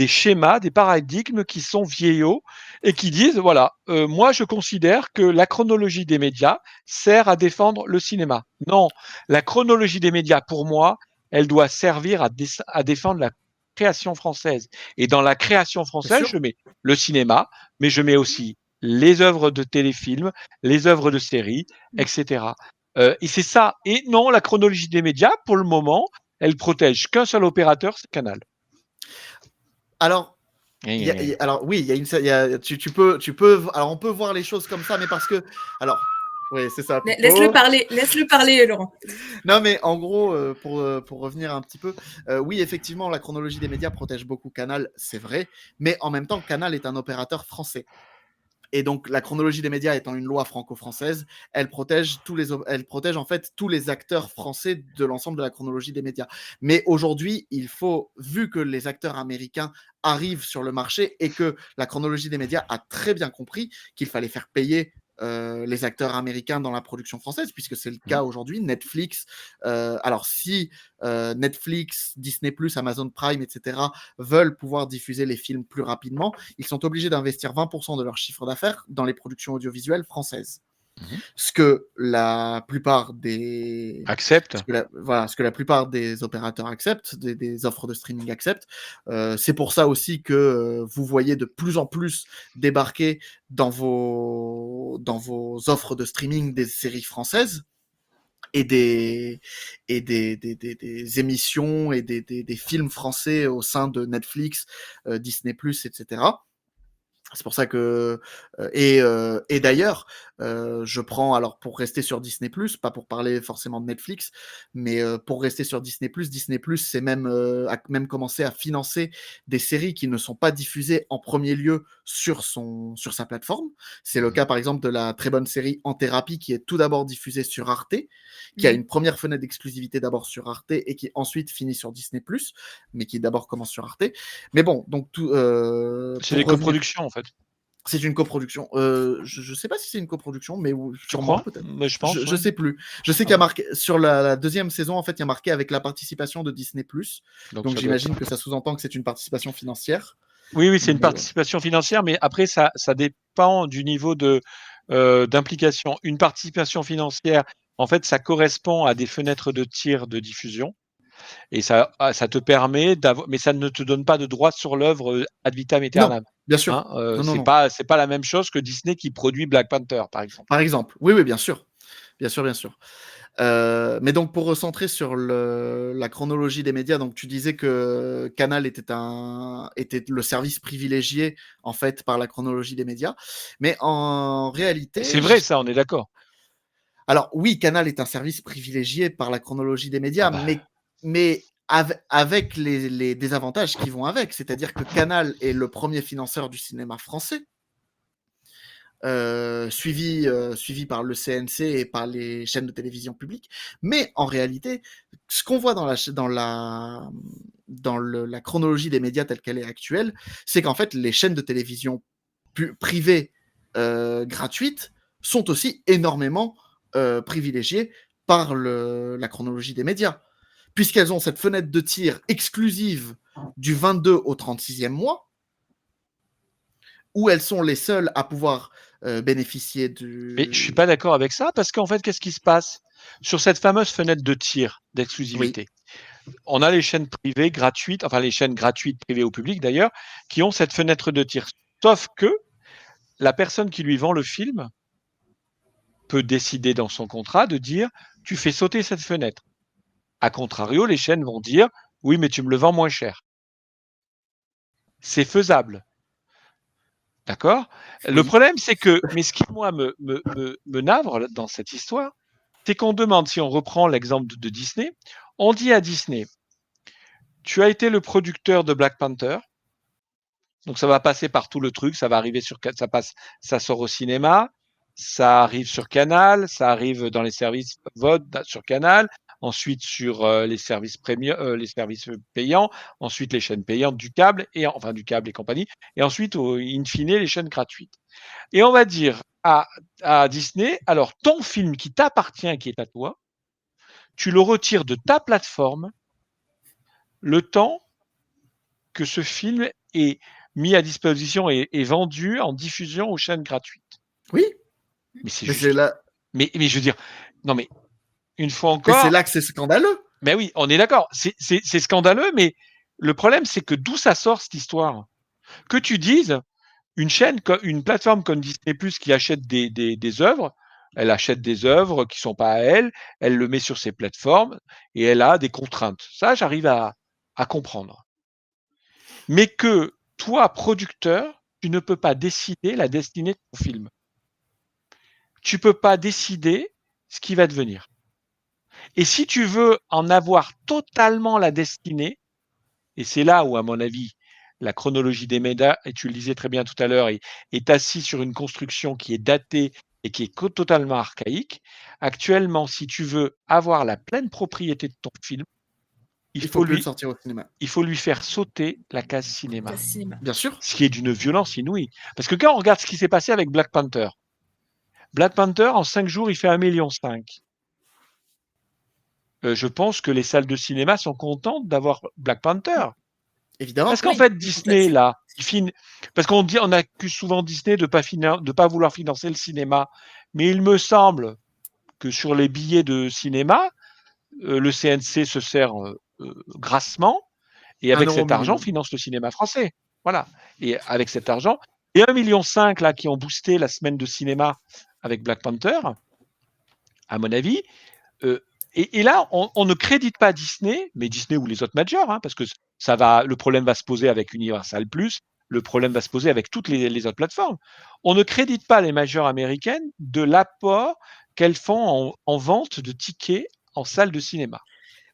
schémas, des paradigmes qui sont vieillots et qui disent, voilà, moi je considère que la chronologie des médias sert à défendre le cinéma. Non, la chronologie des médias, pour moi, elle doit servir à défendre la création française. Et dans la création française, je mets le cinéma, mais je mets aussi les œuvres de téléfilms, les œuvres de séries, etc. Et c'est ça. Et non, la chronologie des médias, pour le moment, elle protège qu'un seul opérateur, c'est Canal. Alors, alors oui, tu peux, alors on peut voir les choses comme ça, mais parce que, alors, oui, c'est ça. Laisse-le parler, Laurent. Non, mais en gros, pour revenir un petit peu, oui, effectivement, la chronologie des médias protège beaucoup Canal, c'est vrai, mais en même temps, Canal est un opérateur français. Et donc, la chronologie des médias étant une loi franco-française, elle protège en fait tous les acteurs français de l'ensemble de la chronologie des médias. Mais aujourd'hui, il faut, vu que les acteurs américains arrivent sur le marché et que la chronologie des médias a très bien compris qu'il fallait faire payer les acteurs américains dans la production française, puisque c'est le cas aujourd'hui. Netflix, alors si Netflix, Disney+, Amazon Prime, etc. veulent pouvoir diffuser les films plus rapidement, ils sont obligés d'investir 20% de leur chiffre d'affaires dans les productions audiovisuelles françaises. Ce que la plupart des acceptent, ce que la plupart des opérateurs acceptent, des offres de streaming acceptent. C'est pour ça aussi que vous voyez de plus en plus débarquer dans vos offres de streaming des séries françaises et des émissions et des films français au sein de Netflix, Disney+, etc. C'est pour ça que et d'ailleurs, je prends, alors pour rester sur Disney+, pas pour parler forcément de Netflix, mais pour rester sur Disney+, c'est même a même commencé à financer des séries qui ne sont pas diffusées en premier lieu sur sa plateforme. C'est le cas par exemple de la très bonne série En Thérapie, qui est tout d'abord diffusée sur Arte, qui a une première fenêtre d'exclusivité d'abord sur Arte et qui ensuite finit sur Disney+, mais qui d'abord commence sur Arte. Mais bon, donc tout. C'est des coproductions en fait. C'est une coproduction. Je sais pas si c'est une coproduction, mais sûrement peut-être. Mais je pense. Je sais plus. Je sais qu'il y a marqué sur la deuxième saison, en fait, il y a marqué avec la participation de Disney+. Donc j'imagine que ça sous-entend que c'est une participation financière. Oui, c'est une participation financière, mais après ça dépend du niveau d'implication. Une participation financière, en fait, ça correspond à des fenêtres de tir de diffusion. Et ça te permet d'avoir, mais ça ne te donne pas de droit sur l'œuvre ad vitam aeternam. Non, bien sûr. Hein, c'est pas la même chose que Disney qui produit Black Panther, par exemple. Par exemple, oui, bien sûr. Bien sûr. Mais donc, pour recentrer sur la chronologie des médias, donc tu disais que Canal était le service privilégié, en fait, par la chronologie des médias. Mais en réalité... C'est vrai, ça, on est d'accord. Alors, oui, Canal est un service privilégié par la chronologie des médias, mais avec les désavantages qui vont avec. C'est-à-dire que Canal est le premier financeur du cinéma français, suivi par le CNC et par les chaînes de télévision publiques. Mais en réalité, ce qu'on voit dans la chronologie des médias telle qu'elle est actuelle, c'est qu'en fait, les chaînes de télévision privées gratuites sont aussi énormément privilégiées par la chronologie des médias, puisqu'elles ont cette fenêtre de tir exclusive du 22 au 36e mois, où elles sont les seules à pouvoir bénéficier du... Mais je suis pas d'accord avec ça, parce qu'en fait, qu'est-ce qui se passe sur cette fameuse fenêtre de tir d'exclusivité? On a les chaînes privées gratuites, enfin les chaînes gratuites privées au public d'ailleurs, qui ont cette fenêtre de tir. Sauf que la personne qui lui vend le film peut décider dans son contrat de dire « tu fais sauter cette fenêtre ». A contrario, les chaînes vont dire oui, mais tu me le vends moins cher. C'est faisable. D'accord ? Le problème, c'est que, mais ce qui, moi, me navre dans cette histoire, c'est qu'on demande, si on reprend l'exemple de Disney, on dit à Disney, tu as été le producteur de Black Panther, donc ça va passer par tout le truc, ça va arriver ça sort au cinéma, ça arrive sur Canal, ça arrive dans les services VOD sur Canal, ensuite sur les services les services payants, ensuite les chaînes payantes du câble du câble et compagnie, et ensuite in fine les chaînes gratuites. Et on va dire à Disney, alors ton film qui t'appartient, qui est à toi, tu le retires de ta plateforme le temps que ce film est mis à disposition et vendu en diffusion aux chaînes gratuites. Oui. Mais c'est juste. Là... Mais je veux dire, non mais une fois encore. Mais c'est là que c'est scandaleux. Mais oui, on est d'accord. C'est scandaleux, mais le problème c'est que d'où ça sort cette histoire ? Que tu dises une plateforme comme Disney+ qui achète des œuvres, elle achète des œuvres qui sont pas à elle, elle le met sur ses plateformes et elle a des contraintes. Ça, j'arrive à comprendre. Mais que toi, producteur, tu ne peux pas décider la destinée de ton film. Tu peux pas décider ce qui va devenir. Et si tu veux en avoir totalement la destinée, et c'est là où, à mon avis, la chronologie des médias, et tu le disais très bien tout à l'heure, est assise sur une construction qui est datée et qui est totalement archaïque. Actuellement, si tu veux avoir la pleine propriété de ton film, il faut lui sortir au cinéma. Il faut lui faire sauter la case cinéma. Bien sûr. Ce qui est d'une violence inouïe. Parce que quand on regarde ce qui s'est passé avec Black Panther, en 5 jours, il fait 1,5 million. Je pense que les salles de cinéma sont contentes d'avoir Black Panther. Évidemment. Parce qu'en fait, Disney, là, parce qu'on accuse souvent Disney de pas vouloir financer le cinéma. Mais il me semble que sur les billets de cinéma, le CNC se sert grassement et avec cet argent finance le cinéma français. Voilà. Et avec cet argent, et 1,5 million là qui ont boosté la semaine de cinéma avec Black Panther, à mon avis, et là on ne crédite pas Disney, mais Disney ou les autres majors, parce que le problème va se poser avec Universal+, le problème va se poser avec toutes les autres plateformes. On ne crédite pas les majors américaines de l'apport qu'elles font en vente de tickets en salle de cinéma.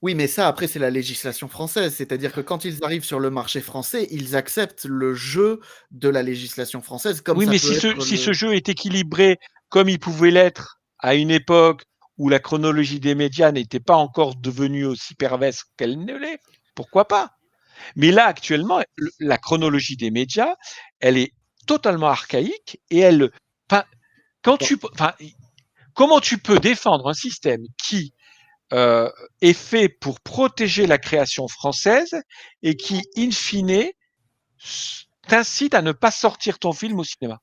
Oui, mais ça, après, c'est la législation française. C'est-à-dire que quand ils arrivent sur le marché français, ils acceptent le jeu de la législation française. Comme oui, ça mais peut si ce jeu est équilibré comme il pouvait l'être à une époque où la chronologie des médias n'était pas encore devenue aussi perverse qu'elle ne l'est, pourquoi pas ? Mais là, actuellement, la chronologie des médias, elle est totalement archaïque et comment tu peux défendre un système qui est fait pour protéger la création française et qui, in fine, t'incite à ne pas sortir ton film au cinéma.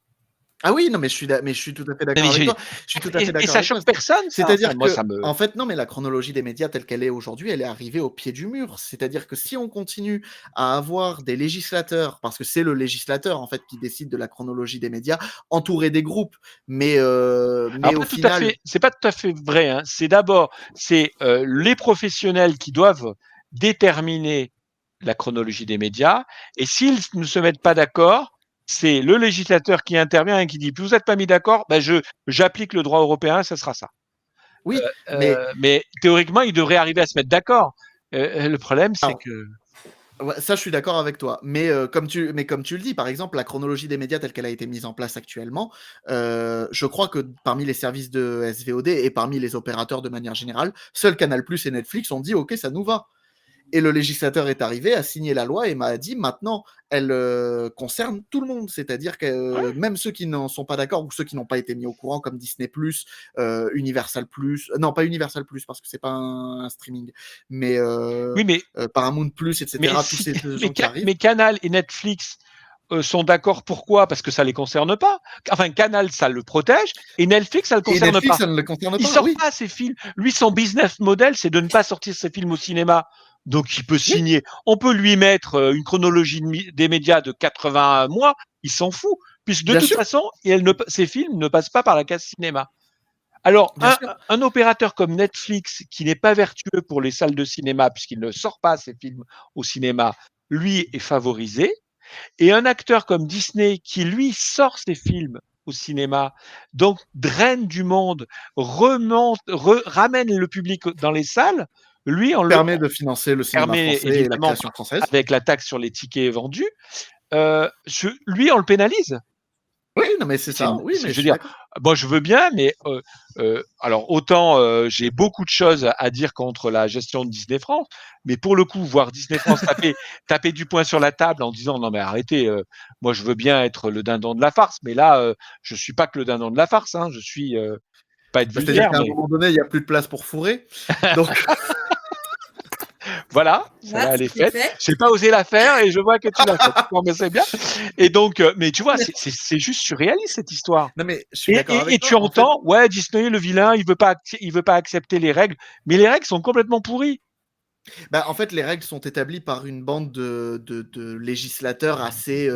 Ah oui, non, mais je suis tout à fait d'accord avec toi. Je suis tout à fait d'accord. Et ça choque personne. C'est-à-dire que, en fait, non, mais la chronologie des médias telle qu'elle est aujourd'hui, elle est arrivée au pied du mur. C'est-à-dire que si on continue à avoir des législateurs, parce que c'est le législateur en fait qui décide de la chronologie des médias, entouré des groupes, mais au final, c'est pas tout à fait vrai. C'est d'abord les professionnels qui doivent déterminer la chronologie des médias, et s'ils ne se mettent pas d'accord, c'est le législateur qui intervient et qui dit vous n'êtes pas mis d'accord, j'applique le droit européen et ça sera ça. Oui, mais théoriquement, ils devraient arriver à se mettre d'accord. Le problème, c'est que... Ouais, ça, je suis d'accord avec toi. Mais comme tu le dis, par exemple, la chronologie des médias telle qu'elle a été mise en place actuellement, je crois que parmi les services de SVOD et parmi les opérateurs de manière générale, seuls Canal+ et Netflix ont dit « Ok, ça nous va ». Et le législateur est arrivé, a signé la loi et m'a dit maintenant, elle concerne tout le monde. C'est-à-dire que même ceux qui n'en sont pas d'accord ou ceux qui n'ont pas été mis au courant, comme Disney+, Universal+, non pas Universal+, parce que c'est pas un streaming, mais, Paramount+, etc. tous ces gens qui arrivent. Mais Canal et Netflix sont d'accord. Pourquoi ? Parce que ça les concerne pas. Enfin, Canal, ça le protège, et Netflix, ça le concerne Netflix, pas. ça ne le concerne pas. Il sort pas ses films. Lui, son business model, c'est de ne pas sortir ses films au cinéma. Donc, il peut signer. On peut lui mettre une chronologie des médias de 80 mois. Il s'en fout. Puisque de toute façon, ces films ne passent pas par la case cinéma. Alors, Bien sûr. un opérateur comme Netflix, qui n'est pas vertueux pour les salles de cinéma, puisqu'il ne sort pas ses films au cinéma, lui est favorisé. Et un acteur comme Disney, qui lui sort ses films au cinéma, donc draine du monde, ramène le public dans les salles, lui, Permet de financer le cinéma permet français et la évidemment, création française. avec la taxe sur les tickets vendus, lui, on le pénalise. Oui, non, mais c'est ça. Oui, mais je veux dire, moi, je veux bien, mais alors autant j'ai beaucoup de choses à dire contre la gestion de Disney France, mais pour le coup, voir Disney France taper du poing sur la table en disant non mais arrêtez, moi je veux bien être le dindon de la farce, mais là je suis pas que le dindon de la farce, hein, je suis pas être C'est-à-dire vulgaire, qu'à un mais moment donné, il n'y a plus de place pour fourrer. Donc, voilà, Voilà, elle est c'est faite. fait. J'ai pas osé la faire et je vois que tu l'as faite. Bon, mais c'est bien. Et donc, mais tu vois, c'est juste surréaliste cette histoire. non, mais je suis d'accord avec Et toi. tu En fait, entends, ouais, Disney, le vilain, il veut pas accepter les règles, mais les règles sont complètement pourries. en fait, les règles sont établies par une bande de législateurs assez.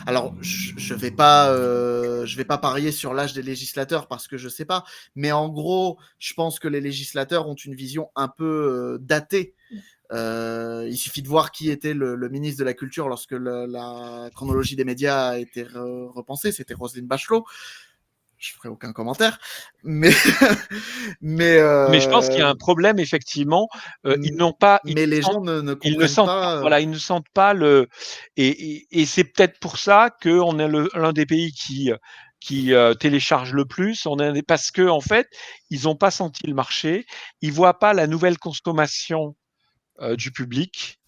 Alors, je vais pas parier sur l'âge des législateurs parce que je sais pas. Mais en gros, je pense que les législateurs ont une vision un peu datée. Il suffit de voir qui était le ministre de la Culture lorsque la chronologie des médias a été repensée. C'était Roselyne Bachelot. Je ferai aucun commentaire, mais Mais je pense qu'il y a un problème effectivement. Ils n'ont pas, mais les gens ne ils ne comprennent sentent pas. pas, voilà, ils ne sentent pas le. Et c'est peut-être pour ça qu'on est l'un des pays qui télécharge le plus. Parce que en fait, ils n'ont pas senti le marché, ils voient pas la nouvelle consommation du public,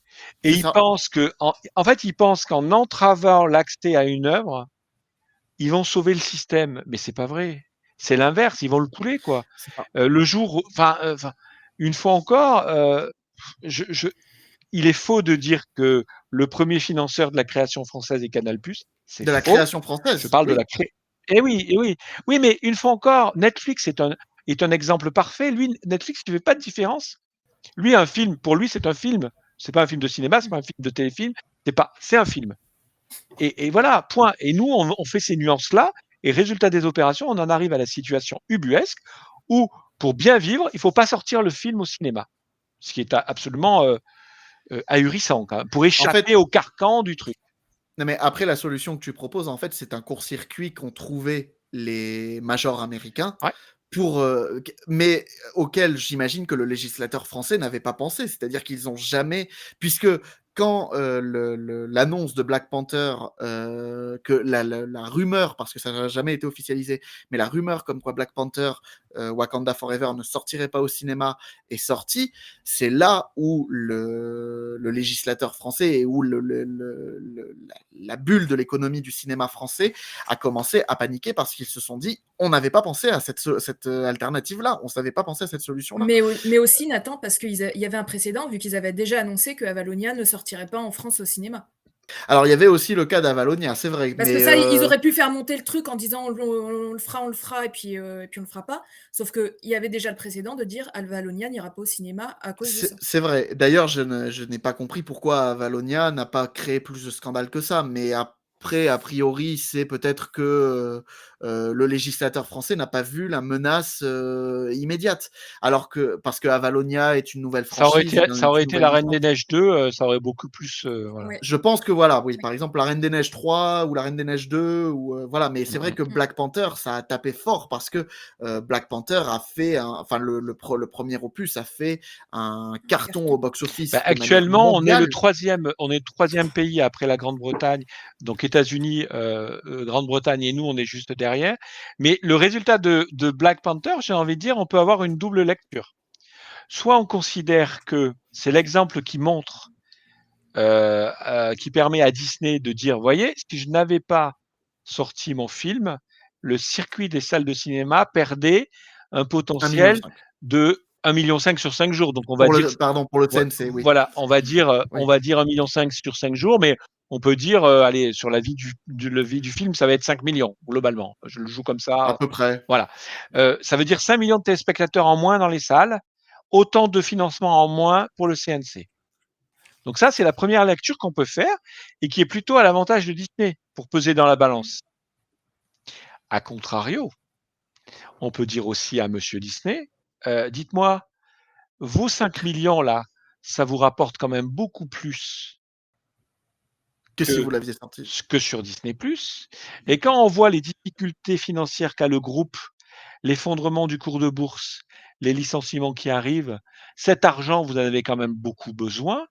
et C'est ils ça. pensent que, en fait, ils pensent qu'en entravant l'accès à une œuvre, ils vont sauver le système, mais c'est pas vrai. C'est l'inverse, ils vont le couler, quoi. C'est ça. Le jour, enfin, une fois encore, il est faux de dire que le premier financeur de la création française est Canal+. C'est De la faux. création française. Je parle de Oui. la création. Eh oui, eh oui, oui, mais une fois encore, Netflix est un exemple parfait. Lui, Netflix ne fait pas de différence. Lui, un film, pour lui, c'est un film. C'est pas un film de cinéma, c'est pas un film de téléfilm. C'est un film. Et voilà, point. Et nous, on fait ces nuances-là. Et résultat des opérations, on en arrive à la situation ubuesque où, pour bien vivre, il ne faut pas sortir le film au cinéma. Ce qui est absolument ahurissant, quand même, pour échapper au carcan du truc. Non, mais après, la solution que tu proposes, en fait, c'est un court-circuit qu'ont trouvé les majors américains. Ouais. Mais auquel j'imagine que le législateur français n'avait pas pensé. C'est-à-dire qu'ils n'ont jamais. Puisque quand l'annonce de Black Panther, que la rumeur, parce que ça n'a jamais été officialisé, mais la rumeur comme quoi Black Panther, Wakanda Forever ne sortirait pas au cinéma est sortie, c'est là où le législateur français et où la bulle de l'économie du cinéma français a commencé à paniquer parce qu'ils se sont dit on n'avait pas pensé à cette alternative-là, on ne savait pas penser à cette solution-là. Mais aussi, Nathan, parce qu'il y avait un précédent, vu qu'ils avaient déjà annoncé que Avalonia ne sortirait pas en France au cinéma. Alors, il y avait aussi le cas d'Avalonia, c'est vrai. Parce que ça, ils auraient pu faire monter le truc en disant on le fera, et puis on le fera pas. Sauf qu'il y avait déjà le précédent de dire Avalonia n'ira pas au cinéma à cause de ça. C'est vrai. D'ailleurs, je n'ai pas compris pourquoi Avalonia n'a pas créé plus de scandale que ça. Mais après, a priori, c'est peut-être que le législateur français n'a pas vu la menace immédiate. Parce que Avalonia est une nouvelle franchise. Ça aurait été La Reine des Neiges 2, ça aurait beaucoup plus. Voilà. Ouais. Je pense que voilà, oui, par exemple, La Reine des Neiges 3 ou La Reine des Neiges 2, ou voilà, mais c'est vrai que Black Panther, ça a tapé fort parce que Black Panther a fait, le premier opus a fait un carton au box-office. Actuellement, on est le troisième pays après la Grande-Bretagne, donc États-Unis, Grande-Bretagne et nous, on est juste derrière. Mais le résultat de Black Panther, j'ai envie de dire, on peut avoir une double lecture. Soit on considère que c'est l'exemple qui montre, qui permet à Disney de dire, voyez, si je n'avais pas sorti mon film, le circuit des salles de cinéma perdait un potentiel de 1,5 million sur 5 jours. Donc on va dire, pour le CNC, oui. Voilà, on va dire 1,5 million sur 5 jours, mais on peut dire, allez, sur la vie du film, ça va être 5 millions, globalement. Je le joue comme ça. À peu près. Voilà. Ça veut dire 5 millions de téléspectateurs en moins dans les salles, autant de financement en moins pour le CNC. Donc ça, c'est la première lecture qu'on peut faire et qui est plutôt à l'avantage de Disney pour peser dans la balance. A contrario, On peut dire aussi à monsieur Disney, dites-moi, vos 5 millions là, ça vous rapporte quand même beaucoup plus Que si vous l'aviez sorti. que sur Disney+. Et quand on voit les difficultés financières qu'a le groupe, l'effondrement du cours de bourse, les licenciements qui arrivent, cet argent, vous en avez quand même beaucoup besoin.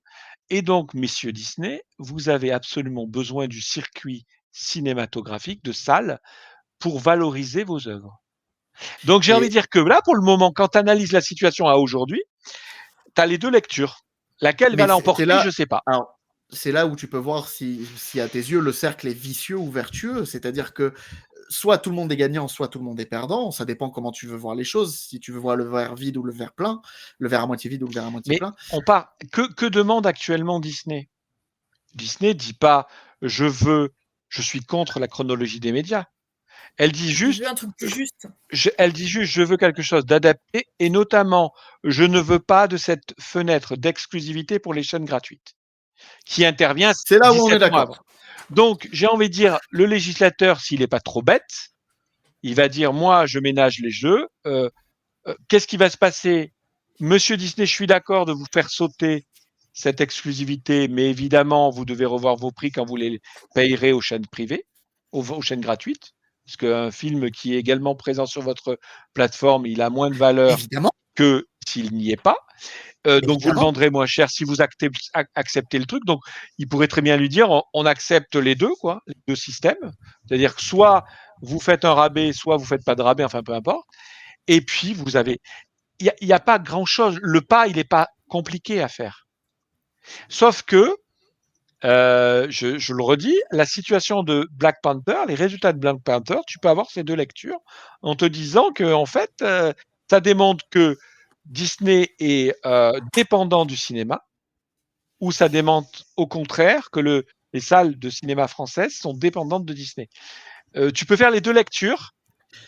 Et donc, messieurs Disney, vous avez absolument besoin du circuit cinématographique, de salles, pour valoriser vos œuvres. Donc, j'ai envie de dire que là, pour le moment, quand tu analyses la situation à aujourd'hui, tu as les 2 lectures. Laquelle va l'emporter, je ne sais pas. Alors, c'est là où tu peux voir si à tes yeux, le cercle est vicieux ou vertueux. C'est-à-dire que soit tout le monde est gagnant, soit tout le monde est perdant. Ça dépend comment tu veux voir les choses. Si tu veux voir le verre vide ou le verre plein, le verre à moitié vide ou le verre à moitié plein. On part. Que demande actuellement Disney? Disney dit pas je suis contre la chronologie des médias. Elle dit juste, un truc plus juste. Elle dit juste je veux quelque chose d'adapté et notamment je ne veux pas de cette fenêtre d'exclusivité pour les chaînes gratuites qui intervient. C'est là où on est d'accord. Donc j'ai envie de dire le législateur, s'il n'est pas trop bête, il va dire moi je ménage les jeux. Qu'est-ce qui va se passer? Monsieur Disney, je suis d'accord de vous faire sauter cette exclusivité, mais évidemment, vous devez revoir vos prix quand vous les payerez aux chaînes privées, aux chaînes gratuites, parce qu'un film qui est également présent sur votre plateforme, il a moins de valeur que s'il n'y est pas. Donc, vous le vendrez moins cher si vous acceptez le truc. Donc, il pourrait très bien lui dire, on accepte les deux systèmes. C'est-à-dire que soit vous faites un rabais, soit vous faites pas de rabais, enfin, peu importe. Et puis, vous avez... Il n'y a pas grand-chose. Le pas, il n'est pas compliqué à faire. Sauf que, je le redis, la situation de Black Panther, les résultats de Black Panther, tu peux avoir ces 2 lectures en te disant que, en fait, ça démontre que Disney est dépendant du cinéma, ou ça démontre au contraire que les salles de cinéma françaises sont dépendantes de Disney. Tu peux faire les 2 lectures,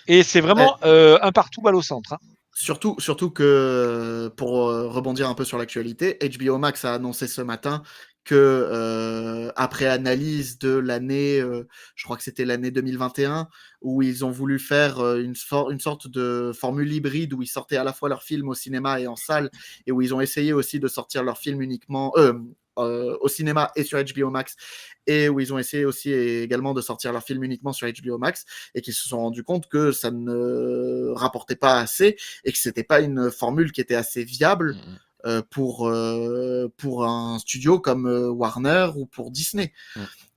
et c'est vraiment un partout balle au centre. Hein. Surtout que, pour rebondir un peu sur l'actualité, HBO Max a annoncé ce matin que, après analyse de l'année, je crois que c'était l'année 2021, où ils ont voulu faire une sorte de formule hybride où ils sortaient à la fois leurs films au cinéma et en salle, et où ils ont essayé aussi de sortir leurs films uniquement au cinéma et sur HBO Max, et où ils ont essayé aussi également de sortir leurs films uniquement sur HBO Max, et qu'ils se sont rendus compte que ça ne rapportait pas assez et que c'était pas une formule qui était assez viable pour un studio comme Warner ou pour Disney.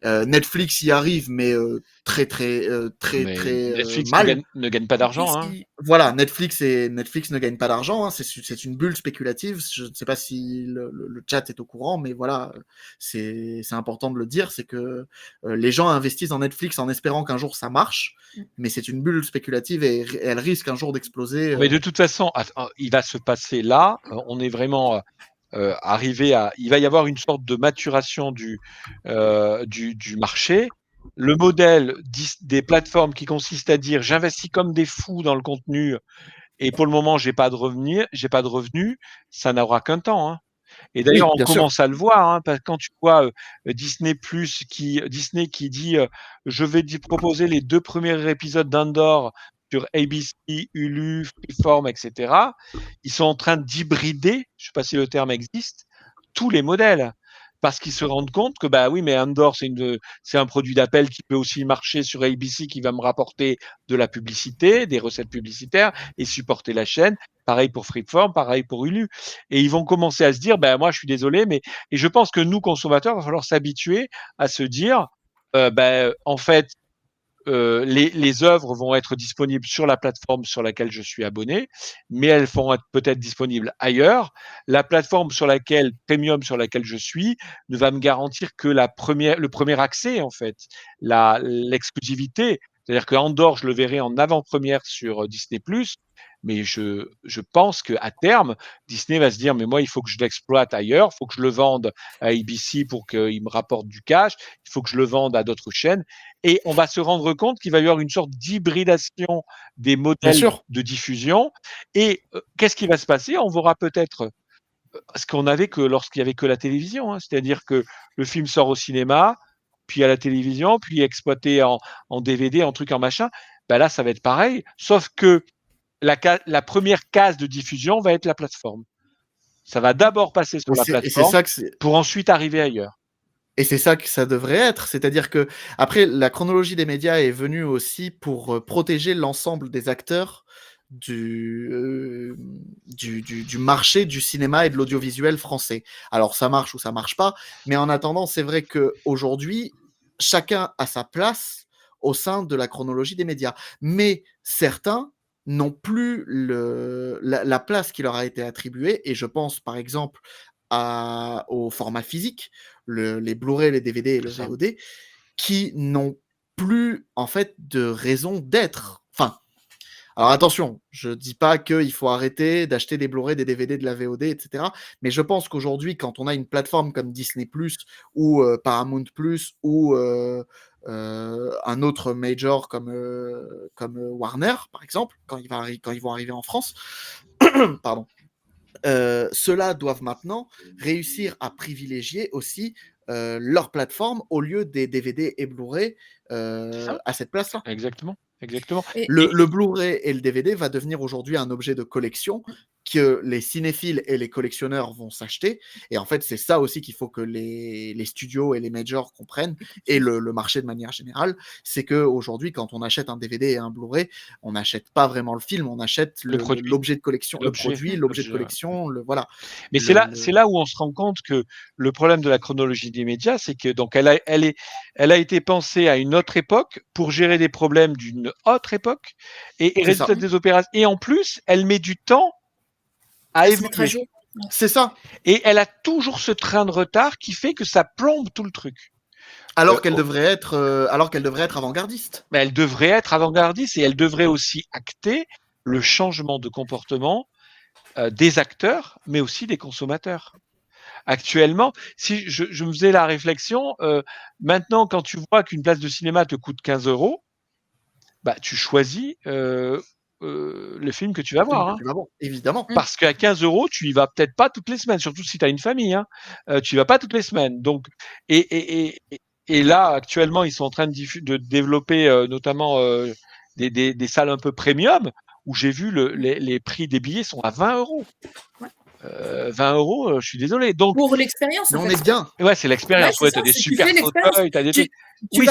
Netflix y arrive, mais très Netflix mal. Ne gagne pas d'argent. Hein. Voilà, Netflix ne gagne pas d'argent. Hein. C'est une bulle spéculative. Je ne sais pas si le chat est au courant, mais voilà, c'est important de le dire. C'est que les gens investissent dans Netflix en espérant qu'un jour ça marche, mais c'est une bulle spéculative et elle risque un jour d'exploser. Mais de toute façon, il va se passer là. On est vraiment... il va y avoir une sorte de maturation du marché. Le modèle des plateformes qui consiste à dire j'investis comme des fous dans le contenu et pour le moment j'ai pas de revenus, ça n'aura qu'un temps. Hein. Et d'ailleurs, on commence à le voir, hein, parce que quand tu vois Disney qui dit je vais proposer les 2 premiers épisodes d'Andor sur ABC, Hulu, Freeform, etc. Ils sont en train d'hybrider, je ne sais pas si le terme existe, tous les modèles. Parce qu'ils se rendent compte que, bah oui, mais Andor, c'est un produit d'appel qui peut aussi marcher sur ABC, qui va me rapporter de la publicité, des recettes publicitaires et supporter la chaîne. Pareil pour Freeform, pareil pour Hulu. Et ils vont commencer à se dire, moi, je suis désolé, et je pense que nous, consommateurs, il va falloir s'habituer à se dire, en fait, les œuvres vont être disponibles sur la plateforme sur laquelle je suis abonné, mais elles vont être peut-être disponibles ailleurs. La plateforme premium sur laquelle je suis ne va me garantir que le premier accès, en fait, l'exclusivité. C'est-à-dire que Andor, je le verrai en avant-première sur Disney+, mais je pense qu'à terme, Disney va se dire, mais moi, il faut que je l'exploite ailleurs, il faut que je le vende à ABC pour qu'il me rapporte du cash, il faut que je le vende à d'autres chaînes, et on va se rendre compte qu'il va y avoir une sorte d'hybridation des modèles de diffusion, et qu'est-ce qui va se passer? On verra peut-être ce qu'on avait que lorsqu'il n'y avait que la télévision, hein, c'est-à-dire que le film sort au cinéma, puis à la télévision, puis exploité en DVD, en truc, en machin. bah là, ça va être pareil, sauf que la première case de diffusion va être la plateforme. Ça va d'abord passer sur la plateforme pour ensuite arriver ailleurs. Et c'est ça que ça devrait être. C'est-à-dire que, après, la chronologie des médias est venue aussi pour protéger l'ensemble des acteurs du marché du cinéma et de l'audiovisuel français. Alors, ça marche ou ça marche pas. Mais en attendant, c'est vrai qu'aujourd'hui, chacun a sa place au sein de la chronologie des médias. Mais certains n'ont plus la place qui leur a été attribuée. Et je pense, par exemple, au format physique, les Blu-ray, les DVD et le VOD, qui n'ont plus, en fait, de raison d'être. Enfin, alors attention, je dis pas qu'il faut arrêter d'acheter des Blu-ray, des DVD, de la VOD, etc. Mais je pense qu'aujourd'hui, quand on a une plateforme comme Disney+, ou Paramount+, ou un autre major comme Warner, par exemple, quand ils vont arriver en France, pardon, ceux-là doivent maintenant réussir à privilégier aussi leur plateforme au lieu des DVD et Blu-ray à cette place-là. Exactement. Le Blu-ray et le DVD va devenir aujourd'hui un objet de collection que les cinéphiles et les collectionneurs vont s'acheter. Et en fait, c'est ça aussi qu'il faut que les studios et les majors comprennent, et le marché de manière générale. C'est qu'aujourd'hui, quand on achète un DVD et un Blu-ray, on n'achète pas vraiment le film, on achète l'objet de collection, l'objet de collection, voilà. Mais c'est là où on se rend compte que le problème de la chronologie des médias, c'est que donc elle a été pensée à une autre époque pour gérer des problèmes d'une autre époque, et résultat des opérations. Et en plus, elle met du temps à évoluer. C'est ça. Et elle a toujours ce train de retard qui fait que ça plombe tout le truc. Alors qu'elle devrait être avant-gardiste. Mais elle devrait être avant-gardiste, et elle devrait aussi acter le changement de comportement des acteurs, mais aussi des consommateurs. Actuellement, si je me faisais la réflexion, maintenant, quand tu vois qu'une place de cinéma te coûte 15 €, bah, tu choisis le film que tu vas voir. Hein. Évidemment. Parce qu'à 15 €, tu y vas peut-être pas toutes les semaines, surtout si tu as une famille. Hein. Tu y vas pas toutes les semaines. Donc, et là, actuellement, ils sont en train de développer notamment des salles un peu premium, où j'ai vu les prix des billets sont à 20 €. 20 €, je suis désolé. Donc, pour l'expérience. On est bien. Ouais, c'est l'expérience. Ouais, t'as des super fauteuils, t'as des trucs. Tu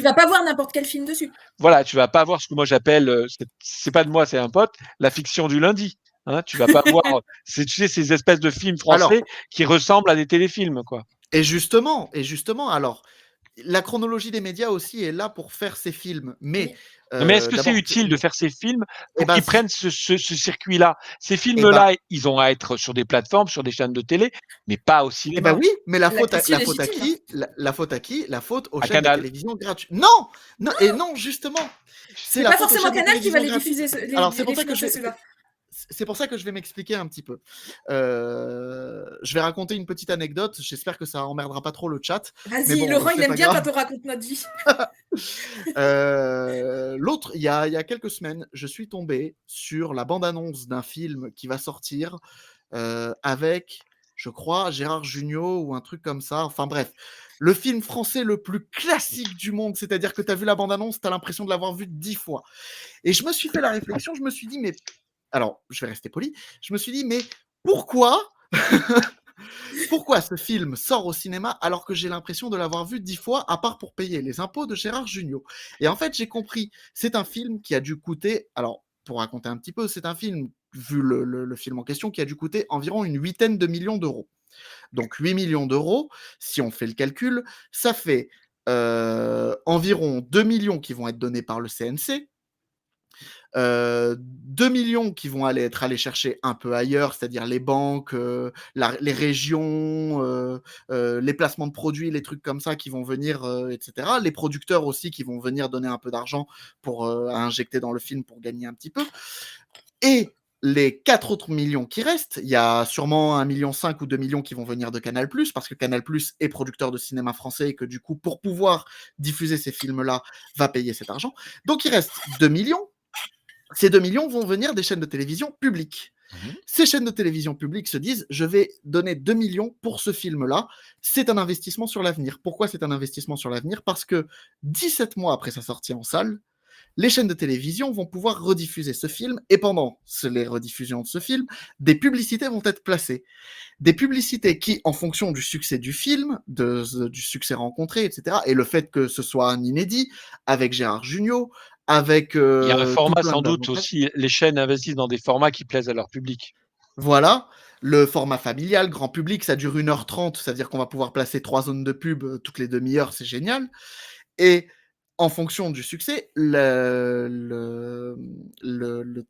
vas pas voir n'importe quel film dessus. Voilà, tu vas pas voir ce que moi j'appelle, c'est pas de moi, c'est un pote, la fiction du lundi. Hein, tu vas pas voir, tu sais, ces espèces de films français qui ressemblent à des téléfilms, quoi. Et justement, alors, la chronologie des médias aussi est là pour faire ces films. Mais est-ce que c'est utile de faire ces films pour qu'ils prennent ce circuit-là? Ces films-là, ils ont à être sur des plateformes, sur des chaînes de télé, mais pas au cinéma. Oui, mais la faute à qui? La faute à qui? La faute aux chaînes de télévision gratuites. Non, et non, justement. C'est pas forcément Canal qui va les diffuser. Alors c'est pour ça que c'est pour ça que je vais m'expliquer un petit peu. Je vais raconter une petite anecdote. J'espère que ça emmerdera pas trop le chat. Vas-y, Laurent, il aime bien quand on raconte notre vie. L'autre, il y a quelques semaines, je suis tombé sur la bande-annonce d'un film qui va sortir avec, je crois, Gérard Jugnot ou un truc comme ça. Enfin bref, le film français le plus classique du monde. C'est-à-dire que tu as vu la bande-annonce, tu as l'impression de l'avoir vu 10 fois. Et je me suis fait la réflexion, je me suis dit, mais... Alors, je vais rester poli. Je me suis dit, mais pourquoi ce film sort au cinéma alors que j'ai l'impression de l'avoir vu 10 fois, à part pour payer les impôts de Gérard Jugnot? Et en fait, j'ai compris. C'est un film qui a dû coûter... Alors, pour raconter un petit peu, c'est un film, vu le film en question, qui a dû coûter environ une 8aine de millions d'euros. Donc, 8 millions d'euros, si on fait le calcul, ça fait environ 2 millions qui vont être donnés par le CNC, 2 millions qui vont être allés chercher un peu ailleurs, c'est-à-dire les banques, les régions, les placements de produits, les trucs comme ça qui vont venir, etc. Les producteurs aussi qui vont venir donner un peu d'argent pour injecter dans le film pour gagner un petit peu. Et les 4 autres millions qui restent, il y a sûrement 1,5 million ou 2 millions qui vont venir de Canal+, parce que Canal+ est producteur de cinéma français et que du coup, pour pouvoir diffuser ces films-là, va payer cet argent. Donc il reste 2 millions. Ces 2 millions vont venir des chaînes de télévision publiques. Ces chaînes de télévision publiques se disent, je vais donner 2 millions pour ce film-là. C'est un investissement sur l'avenir. Pourquoi c'est un investissement sur l'avenir? Parce que 17 mois après sa sortie en salle, les chaînes de télévision vont pouvoir rediffuser ce film, et pendant les rediffusions de ce film, des publicités vont être placées. Des publicités qui, en fonction du succès du film, du succès rencontré, etc., et le fait que ce soit un inédit, avec Gérard Jugnot, avec... Il y a un format sans doute aussi, les chaînes investissent dans des formats qui plaisent à leur public. Voilà, le format familial, grand public, ça dure 1h30, c'est-à-dire qu'on va pouvoir placer 3 zones de pub toutes les demi-heures, c'est génial. Et en fonction du succès, le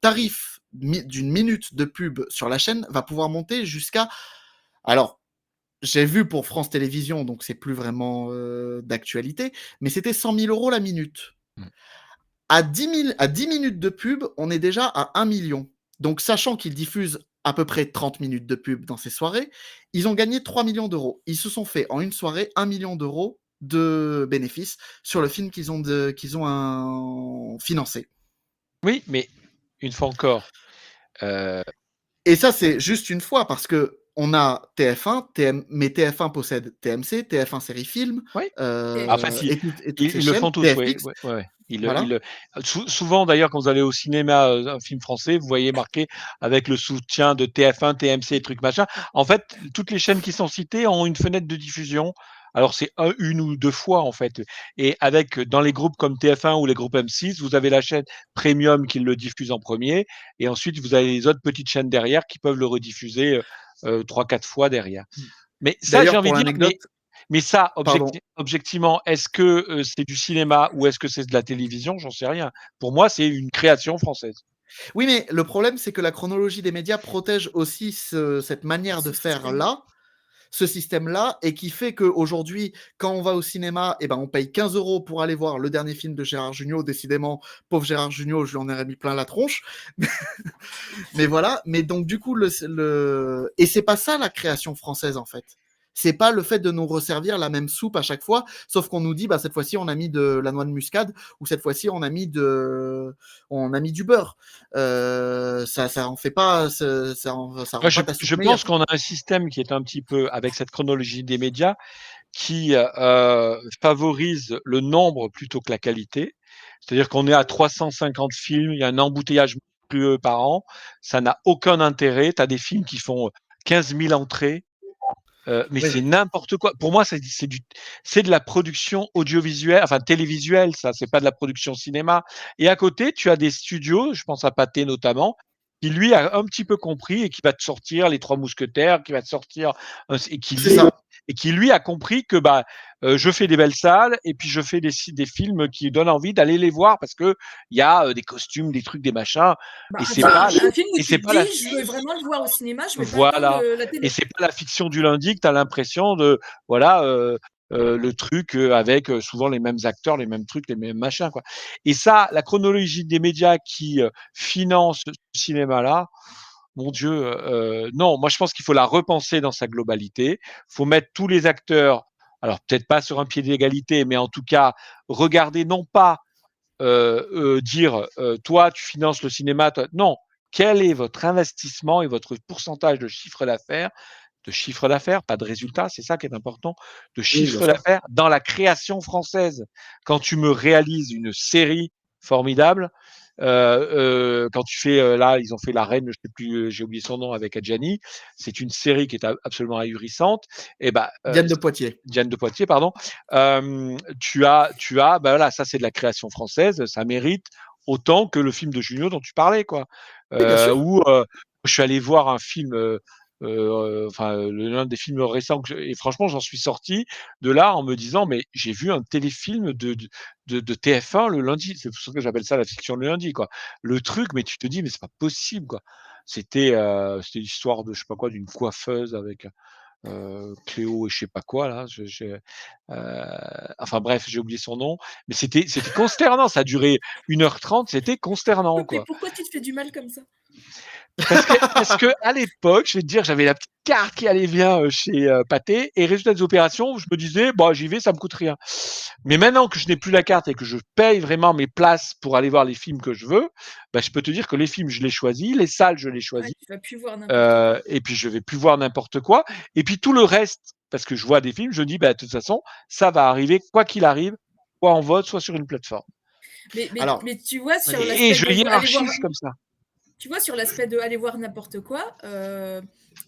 tarif d'une minute de pub sur la chaîne va pouvoir monter jusqu'à... Alors, j'ai vu pour France Télévisions, donc c'est plus vraiment d'actualité, mais c'était 100 000 € la minute. À 10 minutes de pub, on est déjà à 1 million. Donc, sachant qu'ils diffusent à peu près 30 minutes de pub dans ces soirées, ils ont gagné 3 millions d'euros. Ils se sont fait en une soirée 1 million d'euros de bénéfices sur le film qu'ils ont financé. Oui, mais une fois encore. Et ça, c'est juste une fois, parce que on a TF1, mais TF1 possède TMC, TF1 Série Film, oui. et toutes ces ils chaînes, le font tous, TFX. Voilà. Souvent, d'ailleurs, quand vous allez au cinéma, un film français, vous voyez marqué avec le soutien de TF1, TMC et trucs machin. En fait, toutes les chaînes qui sont citées ont une fenêtre de diffusion. Alors, c'est une ou deux fois, en fait. Et avec, dans les groupes comme TF1 ou les groupes M6, vous avez la chaîne Premium qui le diffuse en premier. Et ensuite, vous avez les autres petites chaînes derrière qui peuvent le rediffuser 3-4 fois derrière. Mais ça, j'ai envie de dire, mais ça, objectivement, est-ce que c'est du cinéma ou est-ce que c'est de la télévision? J'en sais rien. Pour moi, c'est une création française. Oui, mais le problème, c'est que la chronologie des médias protège aussi cette manière de faire là, ce système-là, et qui fait qu'aujourd'hui, quand on va au cinéma, on paye 15 € pour aller voir le dernier film de Gérard Jugnot. Décidément, pauvre Gérard Jugnot, je lui en ai mis plein la tronche. Mais voilà. Mais donc, du coup, et c'est pas ça la création française, en fait. C'est pas le fait de nous resservir la même soupe à chaque fois, sauf qu'on nous dit, cette fois-ci, on a mis de la noix de muscade, ou cette fois-ci, on a mis du beurre. Ça en fait pas. Je pense qu'on a un système qui est un petit peu, avec cette chronologie des médias, qui favorise le nombre plutôt que la qualité. C'est-à-dire qu'on est à 350 films, il y a un embouteillage monstrueux par an, ça n'a aucun intérêt. Tu as des films qui font 15 000 entrées. Mais c'est n'importe quoi. Pour moi, c'est de la production audiovisuelle, enfin télévisuelle, ça, c'est pas de la production cinéma. Et à côté, tu as des studios, je pense à Pathé notamment, qui lui a un petit peu compris et qui va te sortir Les Trois Mousquetaires, qui va te sortir et qui lui a compris que je fais des belles salles et puis je fais des films qui donnent envie d'aller les voir parce que il y a des costumes, des trucs, des machins. Et c'est pas un film où tu te dis, je veux vraiment le voir au cinéma, je vais pas attendre la télé. Et c'est pas la fiction du lundi que tu as l'impression de le truc avec souvent les mêmes acteurs, les mêmes trucs, les mêmes machins, quoi. Et ça, la chronologie des médias qui financent ce cinéma-là, mon Dieu, non, moi je pense qu'il faut la repenser dans sa globalité. Il faut mettre tous les acteurs, alors peut-être pas sur un pied d'égalité, mais en tout cas, regarder non pas dire toi tu finances le cinéma, toi... non, quel est votre investissement et votre pourcentage de chiffre d'affaires, pas de résultat, c'est ça qui est important, de chiffre d'affaires dans la création française. Quand tu me réalises une série formidable, quand tu fais, là, ils ont fait La Reine, je sais plus, j'ai oublié son nom, avec Adjani, c'est une série qui est absolument ahurissante. Et Diane de Poitiers. Diane de Poitiers, pardon. Tu as, voilà, ça c'est de la création française, ça mérite autant que le film de Junio dont tu parlais, quoi. Où je suis allé voir un film. L'un des films récents et franchement j'en suis sorti de là en me disant mais j'ai vu un téléfilm de TF1 le lundi, c'est pour ça que j'appelle ça la fiction le lundi, quoi. Le truc, mais tu te dis mais c'est pas possible, quoi. C'était l'histoire de je sais pas quoi, d'une coiffeuse avec Cléo et je sais pas quoi là, enfin bref, j'ai oublié son nom, mais c'était consternant, ça a duré 1h30, c'était consternant, quoi. Mais pourquoi tu te fais du mal comme ça? Parce que à l'époque, je vais te dire, j'avais la petite carte qui allait bien chez Pathé, et résultat des opérations, je me disais, j'y vais, ça me coûte rien. Mais maintenant que je n'ai plus la carte et que je paye vraiment mes places pour aller voir les films que je veux, je peux te dire que les films, je les choisis, les salles, je les choisis. Tu vas plus voir n'importe quoi. Et puis je vais plus voir n'importe quoi. Et puis tout le reste, parce que je vois des films, je dis, de toute façon, ça va arriver, quoi qu'il arrive, soit en vote, soit sur une plateforme. Mais tu vois, sur Et l'aspect je de aller voir... hiérarchise comme ça. Tu vois, sur l'aspect de aller voir n'importe quoi,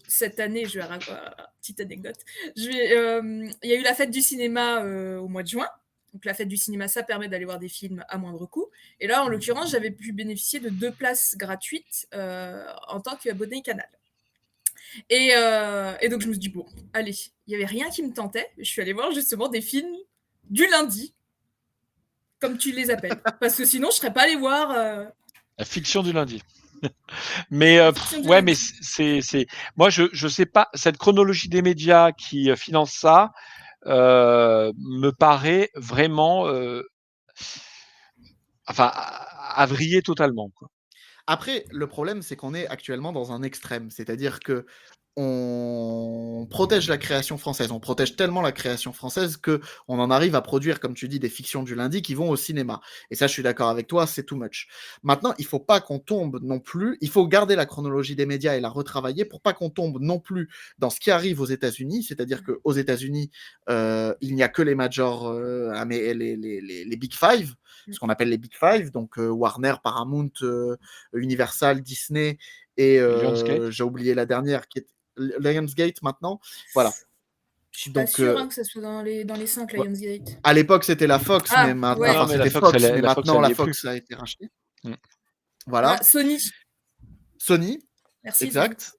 cette année, je vais petite anecdote. Il y a eu la fête du cinéma au mois de juin. Donc la fête du cinéma, ça permet d'aller voir des films à moindre coût. Et là, en l'occurrence, j'avais pu bénéficier de 2 places gratuites en tant qu'abonné Canal. Et donc je me suis dit, bon, allez, il n'y avait rien qui me tentait. Je suis allée voir justement des films du lundi, comme tu les appelles. Parce que sinon, je ne serais pas allée voir... La fiction du lundi. Mais ouais, mais c'est moi je sais pas, cette chronologie des médias qui finance ça me paraît vraiment à vriller totalement, quoi. Après, le problème, c'est qu'on est actuellement dans un extrême, c'est-à-dire que on protège la création française, on protège tellement la création française que on en arrive à produire, comme tu dis, des fictions du lundi qui vont au cinéma. Et ça, je suis d'accord avec toi, c'est too much. Maintenant, il faut pas qu'on tombe non plus, il faut garder la chronologie des médias et la retravailler pour pas qu'on tombe non plus dans ce qui arrive aux États-Unis, c'est-à-dire qu'aux États-Unis, il n'y a que les majors, les Big Five, ce qu'on appelle les Big Five, donc Warner, Paramount, Universal, Disney et j'ai oublié la dernière qui est Lionsgate maintenant. Voilà. Je suis pas sûre que ça soit dans les 5, Lionsgate. À l'époque, c'était la Fox, mais maintenant, ouais. c'était Fox, mais maintenant la Fox a été rachetée. Voilà. Ah, Sony. Merci. Exact.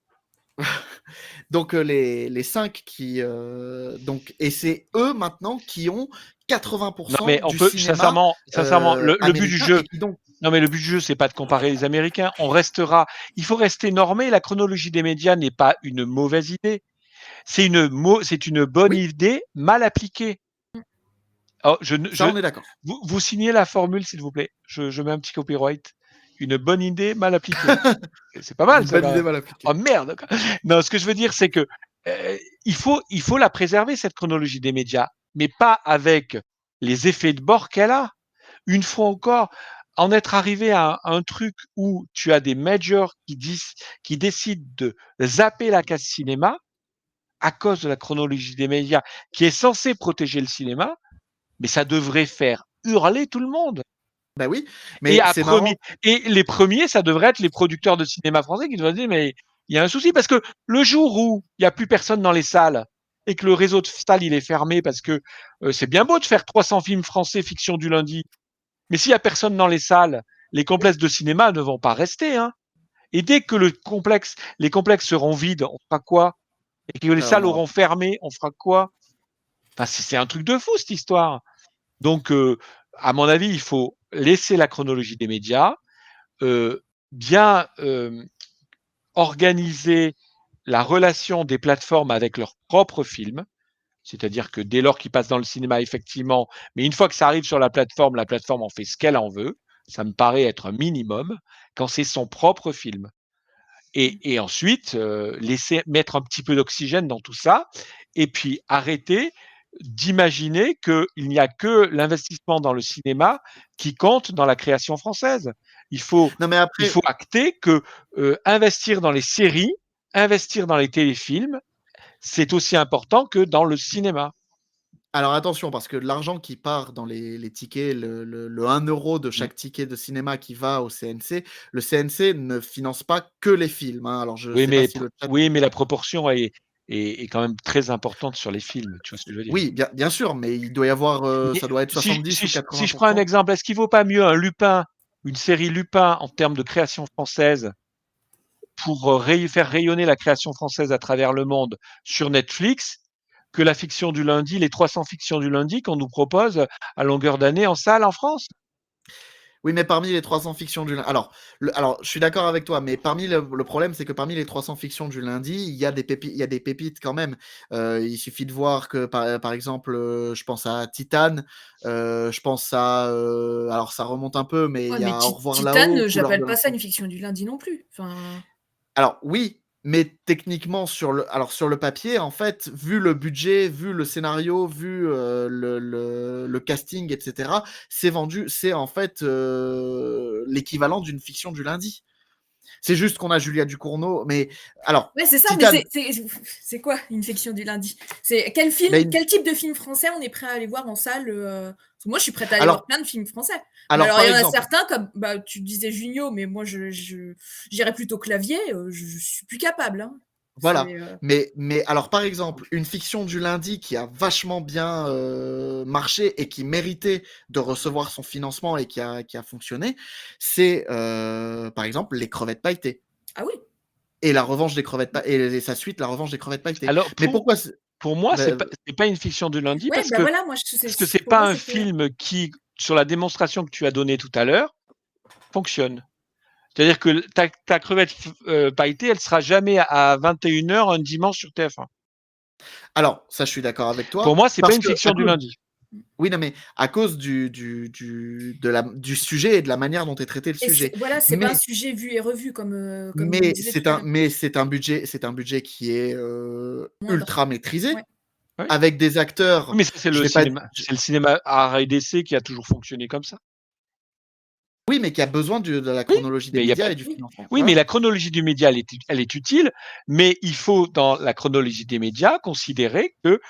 Donc les 5 qui et c'est eux maintenant qui ont 80% non, mais on du peut cinéma sincèrement le but du jeu. Donc... Non, mais le but du jeu, c'est pas de comparer les Américains. Il faut rester normé. La chronologie des médias n'est pas une mauvaise idée. C'est une bonne idée mal appliquée. Alors, on est d'accord. Vous signez la formule, s'il vous plaît. Je mets un petit copyright. Une bonne idée mal appliquée. C'est pas mal, une ça. Bonne idée mal appliquée. Oh merde. Non, ce que je veux dire, c'est que il faut la préserver, cette chronologie des médias, mais pas avec les effets de bord qu'elle a. Une fois encore, en être arrivé à un truc où tu as des majors qui décident de zapper la case cinéma à cause de la chronologie des médias qui est censée protéger le cinéma, mais ça devrait faire hurler tout le monde. Ben oui, mais c'est marrant. Et les premiers, ça devrait être les producteurs de cinéma français qui devraient dire, mais il y a un souci, parce que le jour où il n'y a plus personne dans les salles et que le réseau de salles il est fermé, parce que c'est bien beau de faire 300 films français fiction du lundi, mais s'il n'y a personne dans les salles, les complexes de cinéma ne vont pas rester. Hein. Et dès que les complexes seront vides, on fera quoi? Et que les salles auront fermé, on fera quoi? Enfin, c'est un truc de fou, cette histoire. Donc, à mon avis, il faut laisser la chronologie des médias, bien organiser la relation des plateformes avec leurs propres films, c'est-à-dire que dès lors qu'ils passent dans le cinéma, effectivement, mais une fois que ça arrive sur la plateforme en fait ce qu'elle en veut, ça me paraît être un minimum, quand c'est son propre film. Et ensuite, mettre un petit peu d'oxygène dans tout ça, et puis arrêter d'imaginer qu'il n'y a que l'investissement dans le cinéma qui compte dans la création française. Il faut acter que investir dans les séries, investir dans les téléfilms, c'est aussi important que dans le cinéma. Alors attention, parce que l'argent qui part dans les tickets, le 1 euro de chaque ticket de cinéma qui va au CNC, le CNC ne finance pas que les films. Hein. Alors oui, mais la proportion est quand même très importante sur les films, tu vois ce que je veux dire? Oui, bien sûr, mais il doit y avoir, ça doit être 70 ou 80%. Si je prends un exemple, est-ce qu'il ne vaut pas mieux un Lupin, une série Lupin en termes de création française pour faire rayonner la création française à travers le monde sur Netflix que la fiction du lundi, les 300 fictions du lundi qu'on nous propose à longueur d'année en salle en France? Oui, mais parmi les 300 fictions du lundi... Alors, je suis d'accord avec toi, mais le problème, c'est que parmi les 300 fictions du lundi, il y a des pépites quand même. Il suffit de voir que, par exemple, je pense à Titan, je pense à... alors, ça remonte un peu, mais il y a Au revoir Titan, là-haut. j'appelle pas ça une fiction du lundi non plus. Enfin... Alors, oui, mais techniquement, sur le papier, en fait, vu le budget, vu le scénario, vu le casting, etc., c'est en fait l'équivalent d'une fiction du lundi. C'est juste qu'on a Julia Ducournau, mais alors. Ouais, c'est ça, mais c'est quoi une fiction du lundi? C'est quel type de film français on est prêt à aller voir en salle? Moi, je suis prête à aller voir plein de films français. Alors il y en a certains, comme tu disais Junio, mais moi, j'irais plutôt Clavier. Je suis plus capable. Hein. Voilà. Mais alors, par exemple, une fiction du lundi qui a vachement bien marché et qui méritait de recevoir son financement et qui a fonctionné, c'est par exemple Les Crevettes Pailletées. Ah oui. Et La Revanche des Crevettes et sa suite, La Revanche des Crevettes Pailletées. Alors, mais pourquoi pour moi, c'est pas une fiction du lundi parce que voilà, moi, c'est pas un film qui, sur la démonstration que tu as donnée tout à l'heure, fonctionne. C'est-à-dire que ta crevette pailletée, elle sera jamais à 21h un dimanche sur TF1. Alors, ça, je suis d'accord avec toi. Pour moi, c'est pas une fiction du lundi. Oui, non, mais à cause du sujet et de la manière dont est traité le sujet. Voilà, c'est pas un sujet vu et revu comme mais c'est un budget qui est ultra maîtrisé. Ouais. Avec des acteurs. Oui, mais ça, c'est le cinéma art et d'essai qui a toujours fonctionné comme ça. Oui, mais qui a besoin de la chronologie des médias et du financement. Oui, mais la chronologie du média, elle est utile, mais il faut, dans la chronologie des médias, considérer que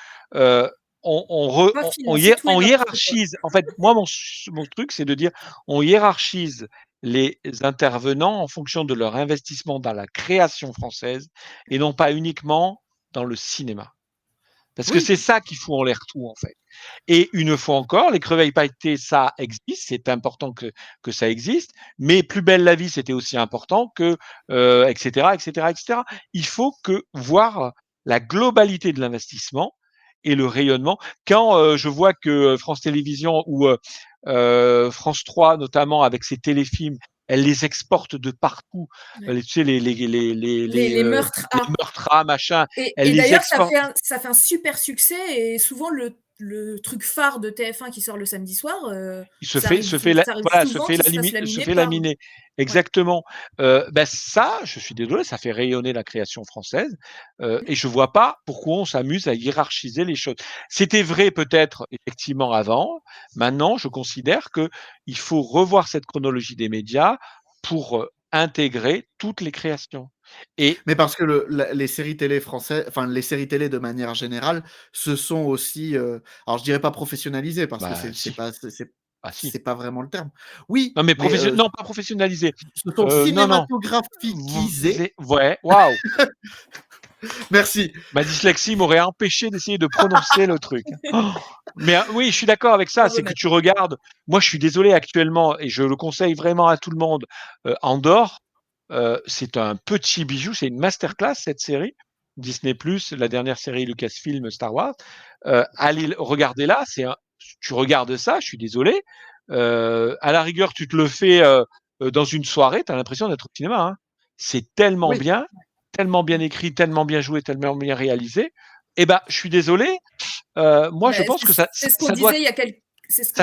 on hiérarchise. En fait, moi, mon truc, c'est de dire on hiérarchise les intervenants en fonction de leur investissement dans la création française et non pas uniquement dans le cinéma. Parce que c'est ça qui fout en l'air tout, en fait. Et une fois encore, les creveilles pailletées, ça existe, c'est important que ça existe, mais Plus belle la vie, c'était aussi important que, etc., etc., etc. Il faut voir la globalité de l'investissement et le rayonnement. Quand je vois que France Télévisions ou France 3, notamment avec ses téléfilms, elle les exporte de partout. Tu sais, les meurtres A, machin. Et d'ailleurs, ça fait un super succès et souvent le truc phare de TF1 qui sort le samedi soir, il se fait laminer. Exactement. Ça, je suis désolé, ça fait rayonner la création française et je vois pas pourquoi on s'amuse à hiérarchiser les choses. C'était vrai peut-être effectivement avant. Maintenant, je considère que il faut revoir cette chronologie des médias pour intégrer toutes les créations. Mais parce que les séries télé françaises, enfin les séries télé de manière générale, se sont aussi, alors je dirais pas professionnalisées parce que c'est pas vraiment le terme. Oui. Non mais non, pas professionnalisées. Se sont cinématographiquisées. Ouais. Waouh. Merci. Ma dyslexie m'aurait empêché d'essayer de prononcer le truc. Mais oui, je suis d'accord avec ça. C'est que tu regardes. Moi, je suis désolé actuellement et je le conseille vraiment à tout le monde. Andorre. C'est un petit bijou, c'est une masterclass cette série. Disney+, la dernière série Lucasfilm Star Wars. Allez, regardez-la, tu regardes ça, je suis désolé. À la rigueur, tu te le fais dans une soirée, tu as l'impression d'être au cinéma. Hein. C'est tellement bien écrit, tellement bien joué, tellement bien réalisé. Eh ben, je suis désolé. Moi, je pense que ça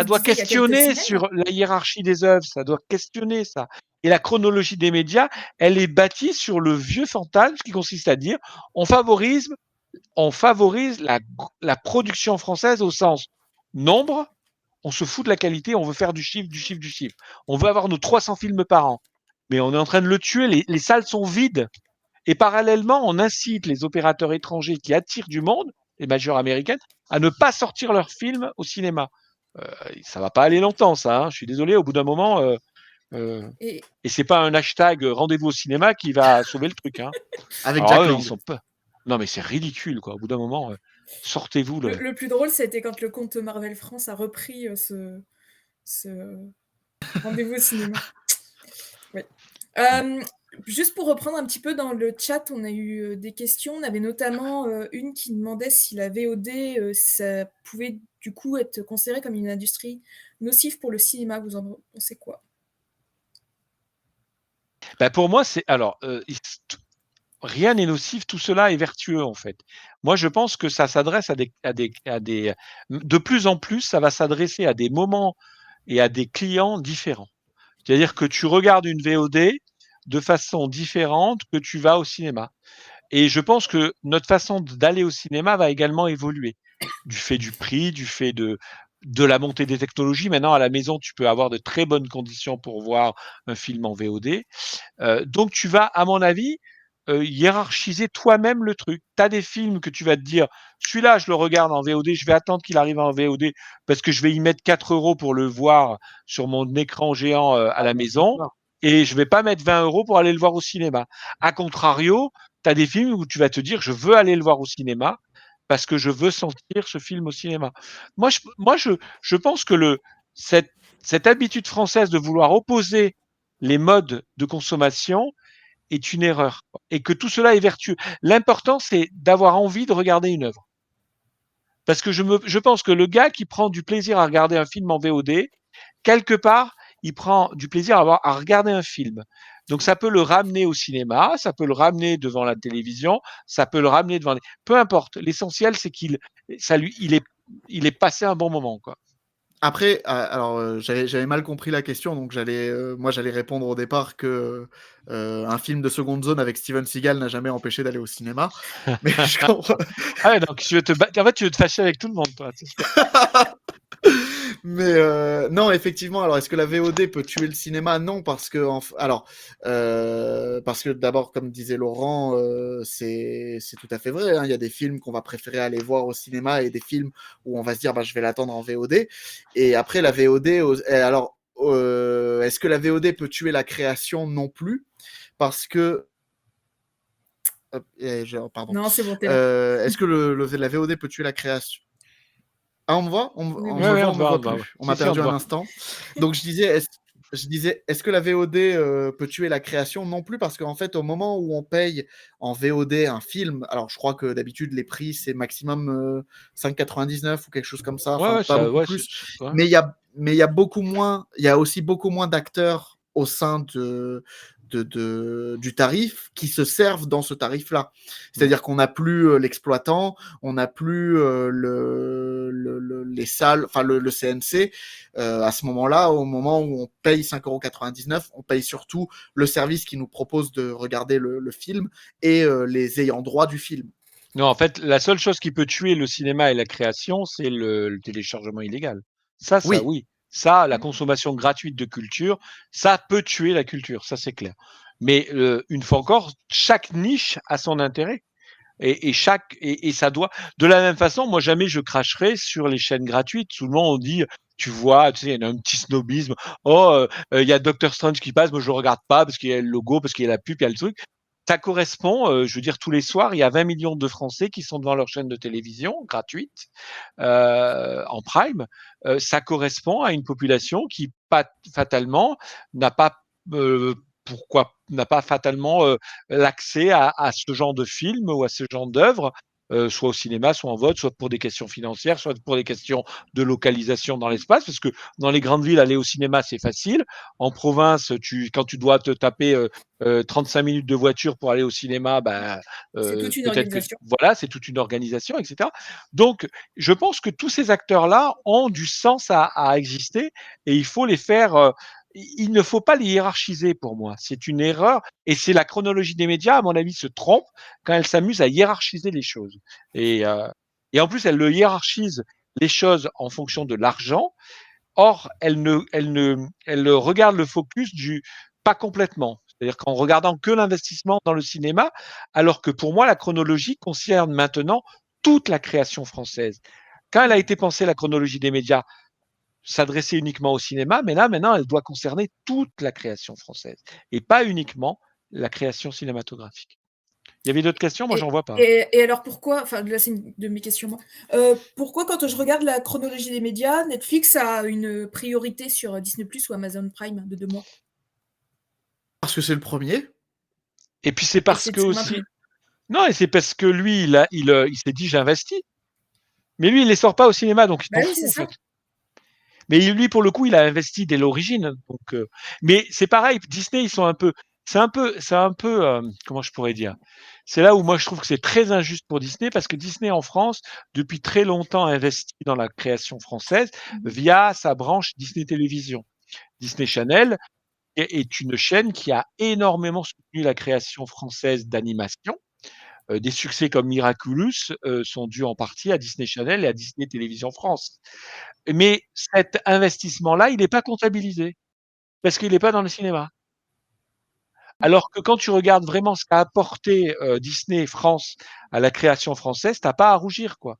doit questionner sur la hiérarchie des œuvres, ça doit questionner ça. Et la chronologie des médias, elle est bâtie sur le vieux fantasme qui consiste à dire on favorise la production française au sens nombre, on se fout de la qualité, on veut faire du chiffre. On veut avoir nos 300 films par an. Mais on est en train de le tuer, les salles sont vides. Et parallèlement, on incite les opérateurs étrangers qui attirent du monde, les majors américaines, à ne pas sortir leurs films au cinéma. Ça va pas aller longtemps, ça. Hein. Je suis désolé, au bout d'un moment... et c'est pas un hashtag rendez-vous au cinéma qui va sauver le truc. Hein. Avec Jack Lang. Non, mais c'est ridicule, quoi. Au bout d'un moment, sortez-vous. Le plus drôle, c'était quand le compte Marvel France a repris ce rendez-vous au cinéma. Oui. Juste pour reprendre un petit peu dans le chat, on a eu des questions. On avait notamment une qui demandait si la VOD, ça pouvait du coup être considéré comme une industrie nocive pour le cinéma. Vous en pensez quoi ? Pour moi, rien n'est nocif, tout cela est vertueux en fait. Moi, je pense que ça s'adresse à des de plus en plus, ça va s'adresser à des moments et à des clients différents. C'est-à-dire que tu regardes une VOD de façon différente que tu vas au cinéma. Et je pense que notre façon d'aller au cinéma va également évoluer, du fait du prix, du fait de de la montée des technologies. Maintenant, à la maison, tu peux avoir de très bonnes conditions pour voir un film en VOD. Donc, tu vas, à mon avis, hiérarchiser toi-même le truc. Tu as des films que tu vas te dire, celui-là, je le regarde en VOD, je vais attendre qu'il arrive en VOD parce que je vais y mettre 4 € pour le voir sur mon écran géant à la maison et je vais pas mettre 20 € pour aller le voir au cinéma. A contrario, tu as des films où tu vas te dire, je veux aller le voir au cinéma parce que je veux sentir ce film au cinéma. Moi, je pense que cette habitude française de vouloir opposer les modes de consommation est une erreur et que tout cela est vertueux. L'important, c'est d'avoir envie de regarder une œuvre. Parce que je pense que le gars qui prend du plaisir à regarder un film en VOD, quelque part, il prend du plaisir à regarder un film. Donc ça peut le ramener au cinéma, ça peut le ramener devant la télévision, ça peut le ramener devant... Peu importe, l'essentiel, c'est il est passé un bon moment, quoi. Après, alors j'avais mal compris la question, donc j'allais répondre au départ que un film de seconde zone avec Steven Seagal n'a jamais empêché d'aller au cinéma. Mais je comprends. Ah ouais, donc tu veux te fâcher avec tout le monde, toi. Mais non, effectivement. Alors, est-ce que la VOD peut tuer le cinéma? Non, parce que parce que d'abord, comme disait Laurent, c'est tout à fait vrai. Hein. Il y a des films qu'on va préférer aller voir au cinéma et des films où on va se dire, bah, je vais l'attendre en VOD. Et après, la VOD. Alors, est-ce que la VOD peut tuer la création? Non plus, parce que pardon. Non, c'est bon. Est-ce que la VOD peut tuer la création? Ah, on me voit? On me voit plus. On m'a perdu un instant. Donc je disais, est-ce que la VOD peut tuer la création? Non plus, parce qu'en fait, au moment où on paye en VOD un film, alors je crois que d'habitude les prix c'est maximum 5,99 ou quelque chose comme ça, pas beaucoup plus. Mais il y a beaucoup moins, il y a aussi beaucoup moins d'acteurs au sein du tarif qui se servent dans ce tarif-là. C'est-à-dire qu'on n'a plus l'exploitant, on n'a plus les salles, enfin le CNC. À ce moment-là, au moment où on paye 5,99 €, on paye surtout le service qui nous propose de regarder le film et les ayants droit du film. Non, en fait, la seule chose qui peut tuer le cinéma et la création, c'est le téléchargement illégal. Ça, oui. Ça, la consommation gratuite de culture, ça peut tuer la culture, ça c'est clair. Mais une fois encore, chaque niche a son intérêt. Et ça doit. De la même façon, moi jamais je cracherai sur les chaînes gratuites. Souvent on dit, tu vois, tu sais, il y a un petit snobisme. Oh, il y a Doctor Strange qui passe, moi je regarde pas parce qu'il y a le logo, parce qu'il y a la pub, il y a le truc. Ça correspond, je veux dire, tous les soirs, il y a 20 millions de Français qui sont devant leur chaîne de télévision gratuite en prime. Ça correspond à une population qui, fatalement, n'a pas fatalement l'accès à ce genre de film ou à ce genre d'œuvre, soit au cinéma, soit en vote, soit pour des questions financières, soit pour des questions de localisation dans l'espace, parce que dans les grandes villes, aller au cinéma, c'est facile. En province, quand tu dois te taper 35 minutes de voiture pour aller au cinéma, c'est toute une organisation. Voilà, c'est toute une organisation, etc. Donc, je pense que tous ces acteurs-là ont du sens à exister et il faut les faire... il ne faut pas les hiérarchiser pour moi. C'est une erreur et c'est la chronologie des médias, à mon avis, se trompe quand elle s'amuse à hiérarchiser les choses. Et en plus, elle le hiérarchise les choses en fonction de l'argent. Or, elle regarde le focus pas complètement. C'est-à-dire qu'en regardant que l'investissement dans le cinéma, alors que pour moi, la chronologie concerne maintenant toute la création française. Quand elle a été pensée, la chronologie des médias, s'adresser uniquement au cinéma, mais là, maintenant, elle doit concerner toute la création française et pas uniquement la création cinématographique. Il y avait d'autres questions? Moi, j'en vois pas. Et alors, pourquoi, enfin, là, c'est une de mes questions, moi. Pourquoi, quand je regarde la chronologie des médias, Netflix a une priorité sur Disney+ ou Amazon Prime de 2 mois? Parce que c'est le premier. Et puis, c'est parce que aussi... Non, et c'est parce que lui, il s'est dit, j'investis. Mais lui, il les sort pas au cinéma, donc il t'en fout, en fait. Mais lui, pour le coup, il a investi dès l'origine. Donc, mais c'est pareil, Disney, ils sont un peu, c'est un peu, comment je pourrais dire? C'est là où moi je trouve que c'est très injuste pour Disney parce que Disney en France, depuis très longtemps, investit dans la création française via sa branche Disney Télévision. Disney Channel est une chaîne qui a énormément soutenu la création française d'animation. des succès comme Miraculous sont dus en partie à Disney Channel et à Disney Télévision France. Mais cet investissement-là, il n'est pas comptabilisé parce qu'il n'est pas dans le cinéma. Alors que quand tu regardes vraiment ce qu'a apporté Disney France à la création française, t'as pas à rougir, quoi.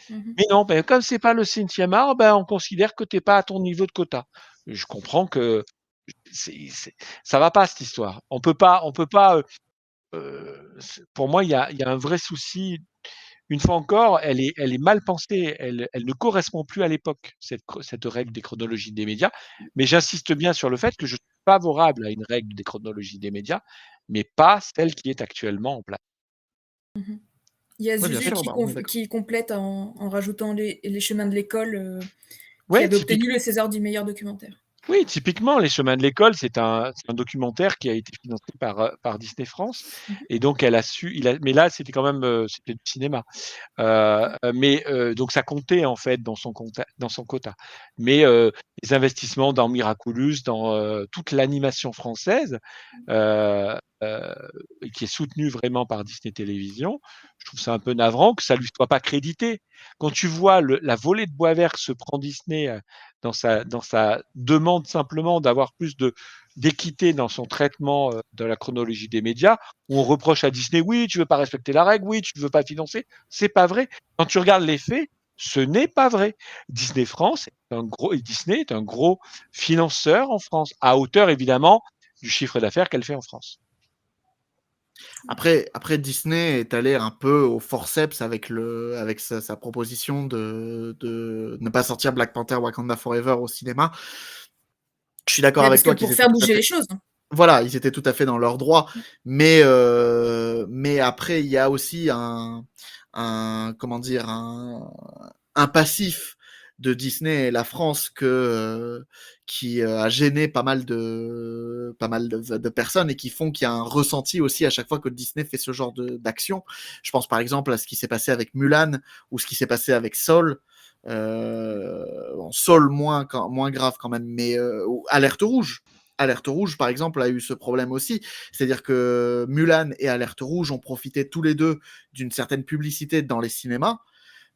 Mais non, comme c'est pas le cinquième art, on considère que t'es pas à ton niveau de quota. Je comprends que ça va pas cette histoire. On peut pas. Pour moi, il y a un vrai souci. Une fois encore, elle est mal pensée. Elle ne correspond plus à l'époque, cette règle des chronologies des médias. Mais j'insiste bien sur le fait que je suis favorable à une règle des chronologies des médias, mais pas celle qui est actuellement en place. Il y a Ouais, bien Zuzé sûr, on est d'accord. qui complète en rajoutant les chemins de l'école qui Ouais, avait obtenu le César du meilleur documentaire. Oui, typiquement, Les chemins de l'école, c'est un documentaire qui a été financé par Disney France. Et donc, elle a su. Mais là, c'était quand même c'était du cinéma. Donc, ça comptait, en fait, dans son quota. Mais les investissements dans Miraculous, dans toute l'animation française, qui est soutenue vraiment par Disney Télévision, je trouve ça un peu navrant que ça ne lui soit pas crédité. Quand tu vois la volée de bois vert que se prend Disney dans sa demande simplement d'avoir plus d'équité dans son traitement de la chronologie des médias, où on reproche à Disney, oui, tu veux pas respecter la règle, oui, tu veux pas financer, c'est pas vrai. Quand tu regardes les faits, ce n'est pas vrai. Disney est un gros financeur en France, à hauteur évidemment du chiffre d'affaires qu'elle fait en France. Après, Disney est allé un peu au forceps avec sa proposition de ne pas sortir Black Panther Wakanda Forever au cinéma. Je suis d'accord avec toi pour faire bouger les choses. Voilà, ils étaient tout à fait dans leur droit, mais après il y a aussi un passif de Disney et la France qui a gêné pas mal de personnes et qui font qu'il y a un ressenti aussi à chaque fois que Disney fait ce genre d'action. Je pense par exemple à ce qui s'est passé avec Mulan ou ce qui s'est passé avec Soul. Soul moins grave quand même, mais Alerte Rouge. Alerte Rouge, par exemple, a eu ce problème aussi. C'est-à-dire que Mulan et Alerte Rouge ont profité tous les deux d'une certaine publicité dans les cinémas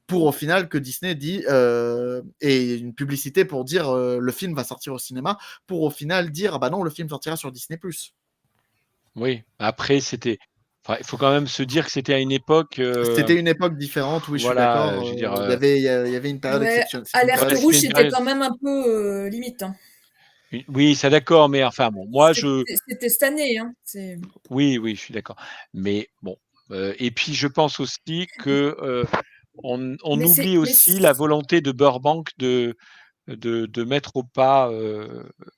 pour au final que Disney dit et une publicité pour dire le film va sortir au cinéma, pour au final dire ah bah non, le film sortira sur Disney+. Oui, après c'était. Il faut quand même se dire que c'était à une époque. C'était une époque différente, oui, voilà, je suis d'accord. Il y avait une période exceptionnelle. Alerte Rouge, c'était quand même un peu limite. Hein. Oui, c'est d'accord, mais enfin bon, moi C'était cette année. Hein. Oui, je suis d'accord. Mais bon, et puis je pense aussi que on oublie aussi la volonté de Burbank de mettre au pas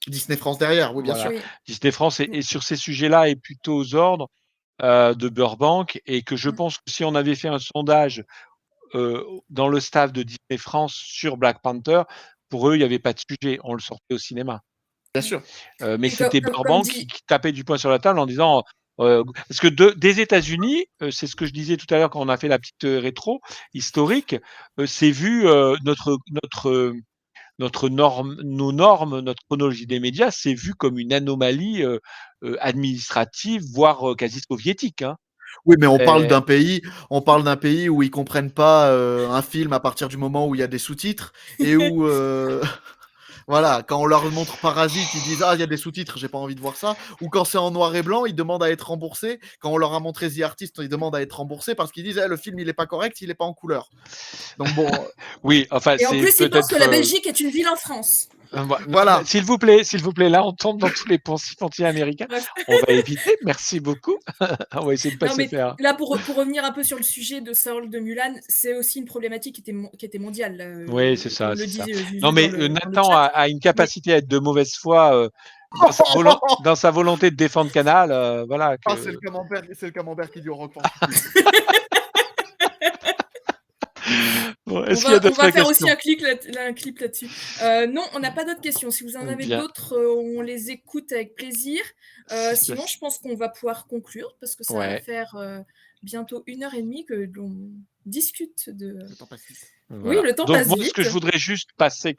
Disney France derrière, oui, bien sûr. Disney France et sur ces sujets-là est plutôt aux ordres de Burbank, et que je pense que si on avait fait un sondage dans le staff de Disney France sur Black Panther, pour eux, il n'y avait pas de sujet, on le sortait au cinéma. Bien sûr. Mais c'était Burbank qui tapait du poing sur la table en disant parce que des États-Unis, c'est ce que je disais tout à l'heure quand on a fait la petite rétro historique, c'est vu nos normes, notre chronologie des médias, c'est vu comme une anomalie administrative, voire quasi soviétique. Hein. Oui, mais on parle d'un pays où ils comprennent pas un film à partir du moment où il y a des sous-titres et où voilà, quand on leur montre Parasite, ils disent ah il y a des sous-titres, j'ai pas envie de voir ça. Ou quand c'est en noir et blanc, ils demandent à être remboursés. Quand on leur a montré The Artist, ils demandent à être remboursés parce qu'ils disent le film il est pas correct, il est pas en couleur. Donc bon. Oui, enfin. Et en plus, ils pensent que la Belgique est une ville en France. Voilà. S'il vous plaît, là, on tombe dans tous les poncifs anti-américains. On va éviter. Merci beaucoup. On va essayer de pas se faire. Là, pour revenir un peu sur le sujet de Saul de Mulan, c'est aussi une problématique qui était mondiale. Oui, c'est ça. Non, mais Nathan a une capacité à être de mauvaise foi dans sa volonté de défendre Canal. Voilà. Ah, c'est le camembert qui dit au Roquefort. Bon, on va faire aussi un clip là-dessus. Non, on n'a pas d'autres questions. Si vous en avez d'autres, on les écoute avec plaisir. Sinon, je pense qu'on va pouvoir conclure parce que ça va faire bientôt 1h30 que l'on discute de. Le temps passe vite. Voilà. Oui, le temps Donc, passe moi, vite. ce que je voudrais juste passer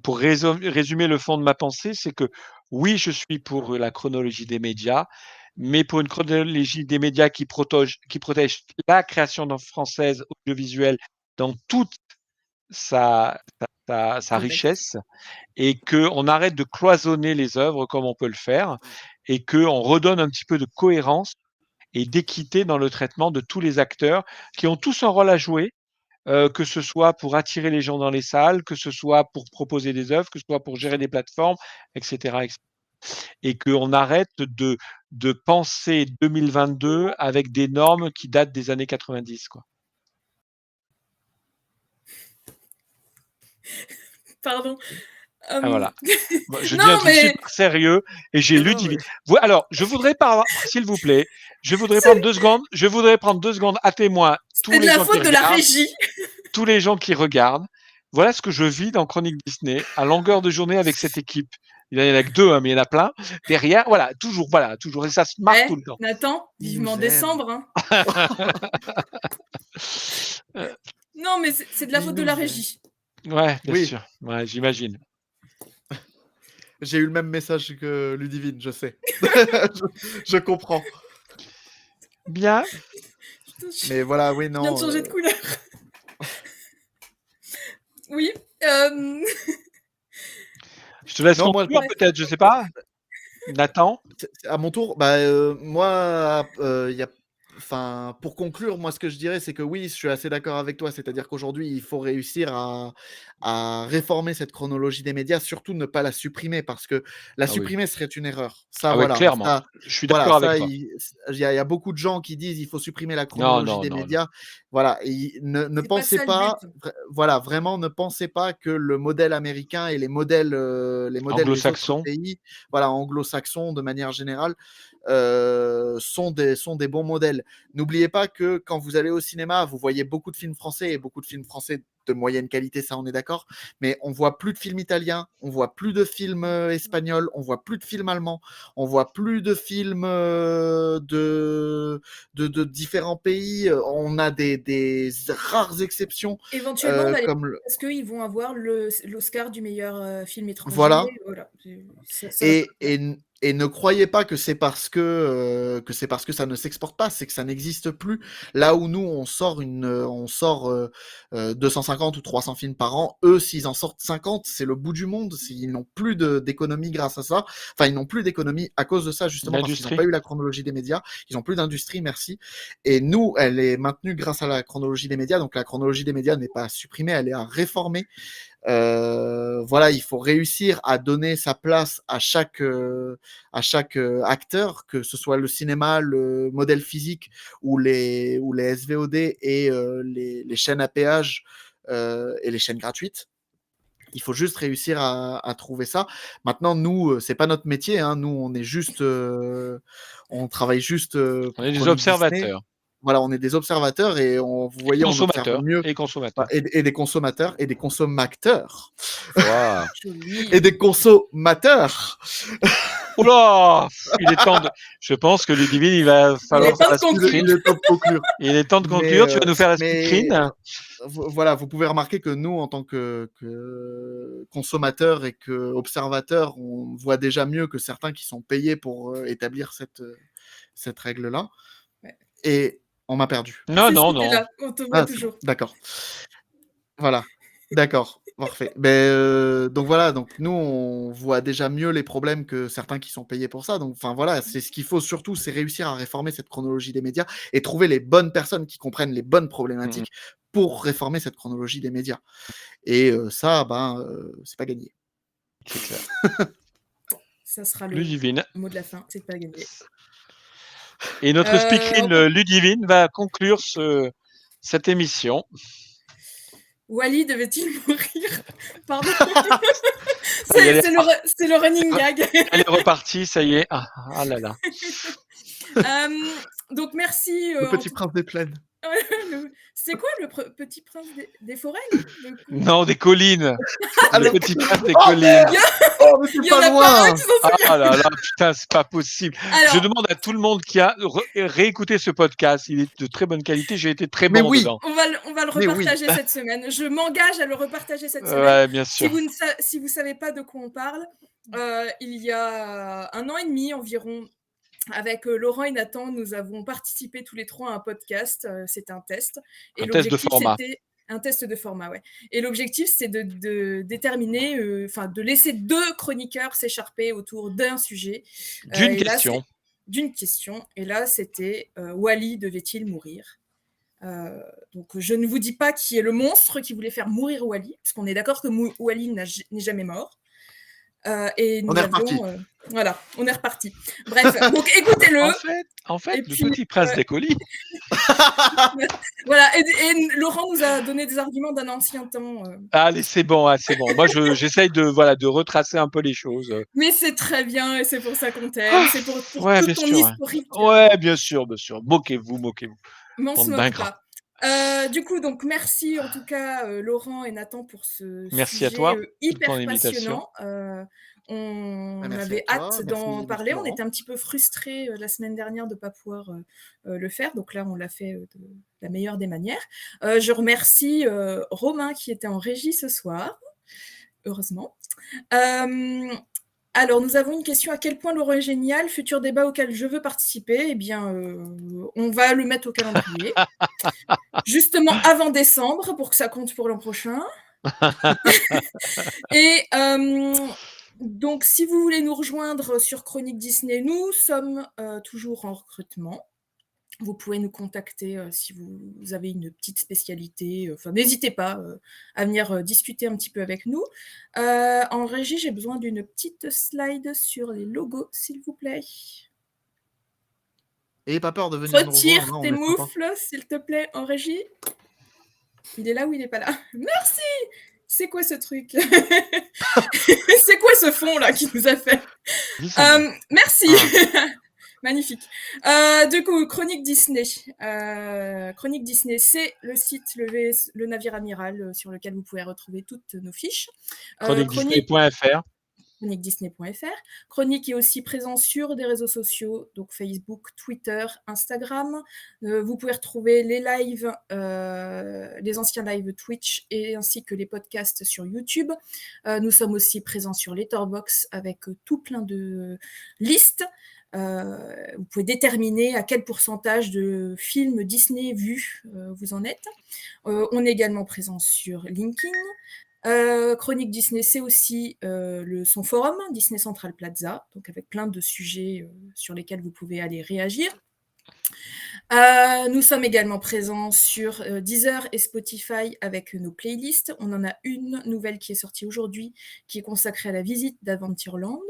pour résumer le fond de ma pensée, c'est que oui, je suis pour la chronologie des médias, mais pour une chronologie des médias qui protège la création française audiovisuelle dans toute sa richesse, et qu'on arrête de cloisonner les œuvres comme on peut le faire, et qu'on redonne un petit peu de cohérence et d'équité dans le traitement de tous les acteurs qui ont tous un rôle à jouer, que ce soit pour attirer les gens dans les salles, que ce soit pour proposer des œuvres, que ce soit pour gérer des plateformes, etc. Et qu'on arrête de penser 2022 avec des normes qui datent des années 90, quoi. Pardon. Voilà. Moi, je dis un truc super sérieux et j'ai Ludivine. Alors, je voudrais pas, s'il vous plaît, je voudrais prendre 2 secondes à témoin tous les gens qui regardent. C'est de la faute de la régie. Tous les gens qui regardent. Voilà ce que je vis dans Chronique Disney à longueur de journée avec cette équipe. Il y en a que 2, hein, mais il y en a plein. Derrière, voilà, toujours. Et ça se marque tout le temps. Nathan, vivement décembre. Hein. Non, mais c'est de la faute de la régie. Ouais, bien sûr. Ouais, j'imagine. J'ai eu le même message que Ludivine, je sais. je comprends. Bien. Mais voilà, oui, non. Je viens de changer de couleur. Oui. Je te laisse conclure, peut-être, je sais pas. Nathan. À mon tour, moi, pour conclure, moi, ce que je dirais, c'est que oui, je suis assez d'accord avec toi. C'est-à-dire qu'aujourd'hui, il faut réussir à réformer cette chronologie des médias, surtout ne pas la supprimer, parce que la supprimer serait une erreur. Ça, voilà. Clairement. Ça, je suis d'accord avec toi. Il y a beaucoup de gens qui disent il faut supprimer la chronologie des médias. Voilà. Et ne pensez pas, voilà, vraiment, ne pensez pas que le modèle américain et les modèles anglo-saxons, voilà, anglo-saxons de manière générale, sont des bons modèles. N'oubliez pas que quand vous allez au cinéma, vous voyez beaucoup de films français et beaucoup de films français de moyenne qualité, ça on est d'accord, mais on voit plus de films italiens, on voit plus de films espagnols, on voit plus de films allemands, on voit plus de films de différents pays. On a des rares exceptions. Éventuellement, parce qu'ils vont avoir l'Oscar du meilleur film étranger. Voilà. Ça Et ne croyez pas que c'est parce que ça ne s'exporte pas, c'est que ça n'existe plus. Là où nous on sort 250 ou 300 films par an, eux s'ils en sortent 50, c'est le bout du monde. Ils n'ont plus d'économie grâce à ça. Enfin, ils n'ont plus d'économie à cause de ça, justement, parce qu'ils n'ont pas eu la chronologie des médias. Ils n'ont plus d'industrie, merci. Et nous, elle est maintenue grâce à la chronologie des médias. Donc la chronologie des médias n'est pas à supprimer, elle est à réformer. Voilà, il faut réussir à donner sa place à chaque acteur, que ce soit le cinéma, le modèle physique ou les SVOD et les chaînes à péage et les chaînes gratuites. Il faut juste réussir à trouver ça. Maintenant, nous, c'est pas notre métier, hein. Nous, on est juste, on travaille juste. On est des observateurs. Disney. Voilà, on est des observateurs et vous voyez, on observe mieux. Et consommateurs. Et des consommateurs et des consommateurs. Wow. Et des consommateurs. Oula, il est temps de... Je pense que Ludivine, il va falloir faire la speed-screen. Il est temps de conclure. Il est temps de conclure. Tu vas nous faire la speed-screen. Voilà, vous pouvez remarquer que nous, en tant que consommateurs et que observateurs, on voit déjà mieux que certains qui sont payés pour établir cette règle-là. Ouais. Et on m'a perdu. Non. Là, on te voit toujours. D'accord. Voilà. D'accord. Parfait. Donc voilà, donc nous on voit déjà mieux les problèmes que certains qui sont payés pour ça. Donc enfin voilà, c'est ce qu'il faut surtout, c'est réussir à réformer cette chronologie des médias et trouver les bonnes personnes qui comprennent les bonnes problématiques pour réformer cette chronologie des médias. Et ça, c'est pas gagné. C'est clair. Ça sera le Ludivine. Mot de la fin, c'est pas gagné. Et notre speakerine Ludivine va conclure cette émission. Wally devait-il mourir? Pardon. c'est le running gag. Elle est repartie, ça y est. Ah là là. Donc merci. Le petit prince des plaines. C'est quoi le petit prince des forêts? Non, des collines. Le petit prince des collines. Oh, mais c'est pas loin. Ah là là, putain, c'est pas possible. Alors, je demande à tout le monde qui a réécouté ce podcast, il est de très bonne qualité, j'ai été très bon dedans. On va le repartager cette semaine. Je m'engage à le repartager cette semaine. Ouais, bien sûr. Si vous savez pas de quoi on parle, il y a 1 an et demi environ, avec Laurent et Nathan, nous avons participé tous les 3 à un podcast. C'était un test. Et Un test de l'objectif, format. c'était un test de format, ouais. Et l'objectif, c'est de déterminer, de laisser 2 chroniqueurs s'écharper autour d'un sujet. D'une Et là, question. d'une question. Et là, c'était Wall-E devait-il mourir? Donc, je ne vous dis pas qui est le monstre qui voulait faire mourir Wall-E, parce qu'on est d'accord que Wall-E n'est jamais mort. Et nous On est reparti. Voilà, on est reparti. Bref, donc écoutez-le. En fait, Et le puis, petit prince des colis. Voilà, et Laurent nous a donné des arguments d'un ancien temps. Allez, c'est bon, c'est bon. Moi, j'essaye de retracer un peu les choses. Mais c'est très bien, et c'est pour ça qu'on t'aime. C'est pour Ouais, toute bien ton sûr. historique. Ouais, bien sûr. Moquez-vous. Mais on se Bande moque d'ingrats. pas. Du coup, donc merci en tout cas Laurent et Nathan pour ce Merci à sujet toi de hyper ton invitation. passionnant. On Merci avait à toi, hâte merci de d'en nous inviter, parler. On Laurent. était un petit peu frustrés la semaine dernière de ne pas pouvoir le faire. Donc là, on l'a fait de la meilleure des manières. Je remercie Romain qui était en régie ce soir, heureusement. Alors, nous avons une question. À quel point Laurent est génial? Futur débat auquel je veux participer. Eh bien, on va le mettre au calendrier. Justement avant décembre, pour que ça compte pour l'an prochain. Et donc, si vous voulez nous rejoindre sur Chronique Disney, nous sommes toujours en recrutement. Vous pouvez nous contacter si vous avez une petite spécialité. N'hésitez pas à venir discuter un petit peu avec nous. En régie, j'ai besoin d'une petite slide sur les logos, s'il vous plaît. Et pas peur de venir nous Retire rejoindre. tes moufles, s'il te plaît, en régie. Il est là ou il n'est pas là? Merci! C'est quoi ce truc? C'est quoi ce fond là qui nous a fait? Merci. Magnifique. Du coup, Chronique Disney. Chronique Disney, c'est le site, le navire amiral sur lequel vous pouvez retrouver toutes nos fiches. ChroniqueDisney.fr. ChroniqueDisney.fr. Chronique est aussi présent sur des réseaux sociaux, donc Facebook, Twitter, Instagram. Vous pouvez retrouver les lives, les anciens lives Twitch et ainsi que les podcasts sur YouTube. Nous sommes aussi présents sur Letterboxd avec tout plein de listes. Vous pouvez déterminer à quel pourcentage de films Disney vus vous en êtes. On est également présent sur LinkedIn. Chronique Disney, c'est aussi son forum, Disney Central Plaza, donc avec plein de sujets sur lesquels vous pouvez aller réagir. Nous sommes également présents sur Deezer et Spotify avec nos playlists. On en a une nouvelle qui est sortie aujourd'hui, qui est consacrée à la visite d'Adventureland.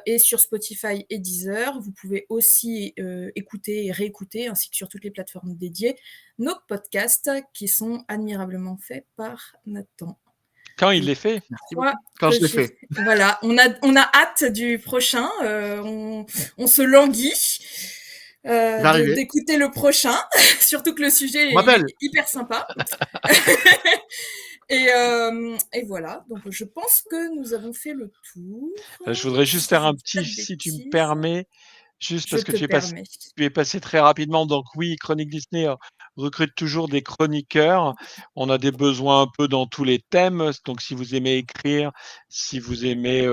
Et sur Spotify et Deezer, vous pouvez aussi écouter et réécouter, ainsi que sur toutes les plateformes dédiées, nos podcasts qui sont admirablement faits par Nathan. Quand il les fait. Quand je l'ai fait. Voilà, on a hâte du prochain. On se languit. D'écouter le prochain, surtout que le sujet est hyper sympa. Et voilà, donc je pense que nous avons fait le tour. Je voudrais juste faire un petit, si tu me permets, juste parce que tu es passé très rapidement. Donc oui, Chronique Disney recrute toujours des chroniqueurs. On a des besoins un peu dans tous les thèmes. Donc si vous aimez écrire, si vous aimez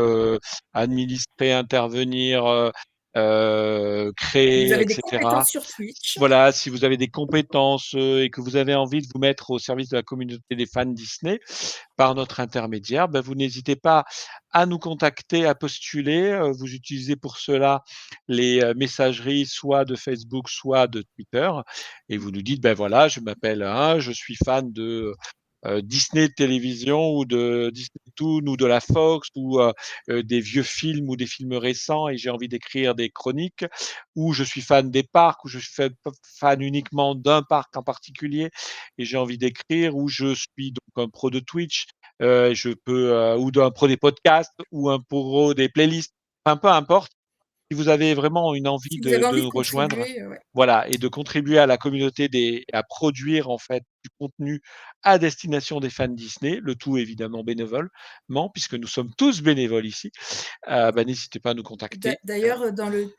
administrer, intervenir, créer, vous avez etc. des compétences sur Twitch. Voilà, si vous avez des compétences et que vous avez envie de vous mettre au service de la communauté des fans Disney par notre intermédiaire, vous n'hésitez pas à nous contacter, à postuler. Vous utilisez pour cela les messageries soit de Facebook, soit de Twitter. Et vous nous dites, voilà, je m'appelle je suis fan de Disney Télévision ou de Disney Toon ou de la Fox ou des vieux films ou des films récents et j'ai envie d'écrire des chroniques, ou je suis fan des parcs, ou je suis fan uniquement d'un parc en particulier et j'ai envie d'écrire, ou je suis donc un pro de Twitch, je peux ou un pro des podcasts ou un pro des playlists, peu importe. Si vous avez vraiment une envie de nous rejoindre, voilà, et de contribuer à la communauté à produire en fait du contenu à destination des fans Disney, le tout évidemment bénévolement, puisque nous sommes tous bénévoles ici, n'hésitez pas à nous contacter. D'ailleurs, dans le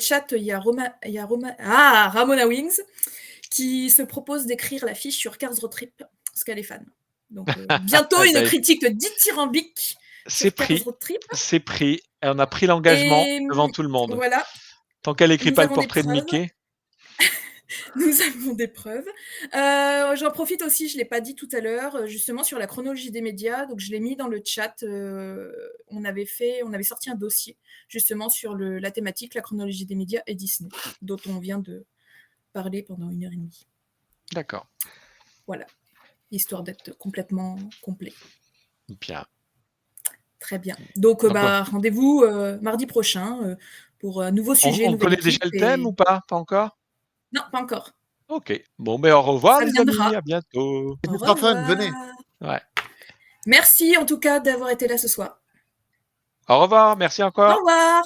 chat, il y a Ramona Wings qui se propose d'écrire la fiche sur Cars Road Trip, parce qu'elle est fan. Donc bientôt une critique dithyrambique C'est pris. Road Trip. C'est pris. Et on a pris l'engagement Et devant tout le monde. voilà. Tant qu'elle n'écrit Nous pas le avons des portrait de preuves. Mickey. Nous avons des preuves. J'en profite aussi, je ne l'ai pas dit tout à l'heure, justement sur la chronologie des médias. Donc, je l'ai mis dans le chat. On avait sorti un dossier justement sur la thématique, la chronologie des médias et Disney, dont on vient de parler pendant 1h30. D'accord. Voilà, histoire d'être complètement complet. Bien. Très bien. Donc, rendez-vous mardi prochain pour un nouveau sujet. On connaît déjà le thème ou pas? Pas encore? Non, pas encore. Ok. Bon, mais au revoir, Ça les viendra. amis. À bientôt. C'est pas fun, venez. Ouais. Merci en tout cas d'avoir été là ce soir. Au revoir. Merci encore. Au revoir.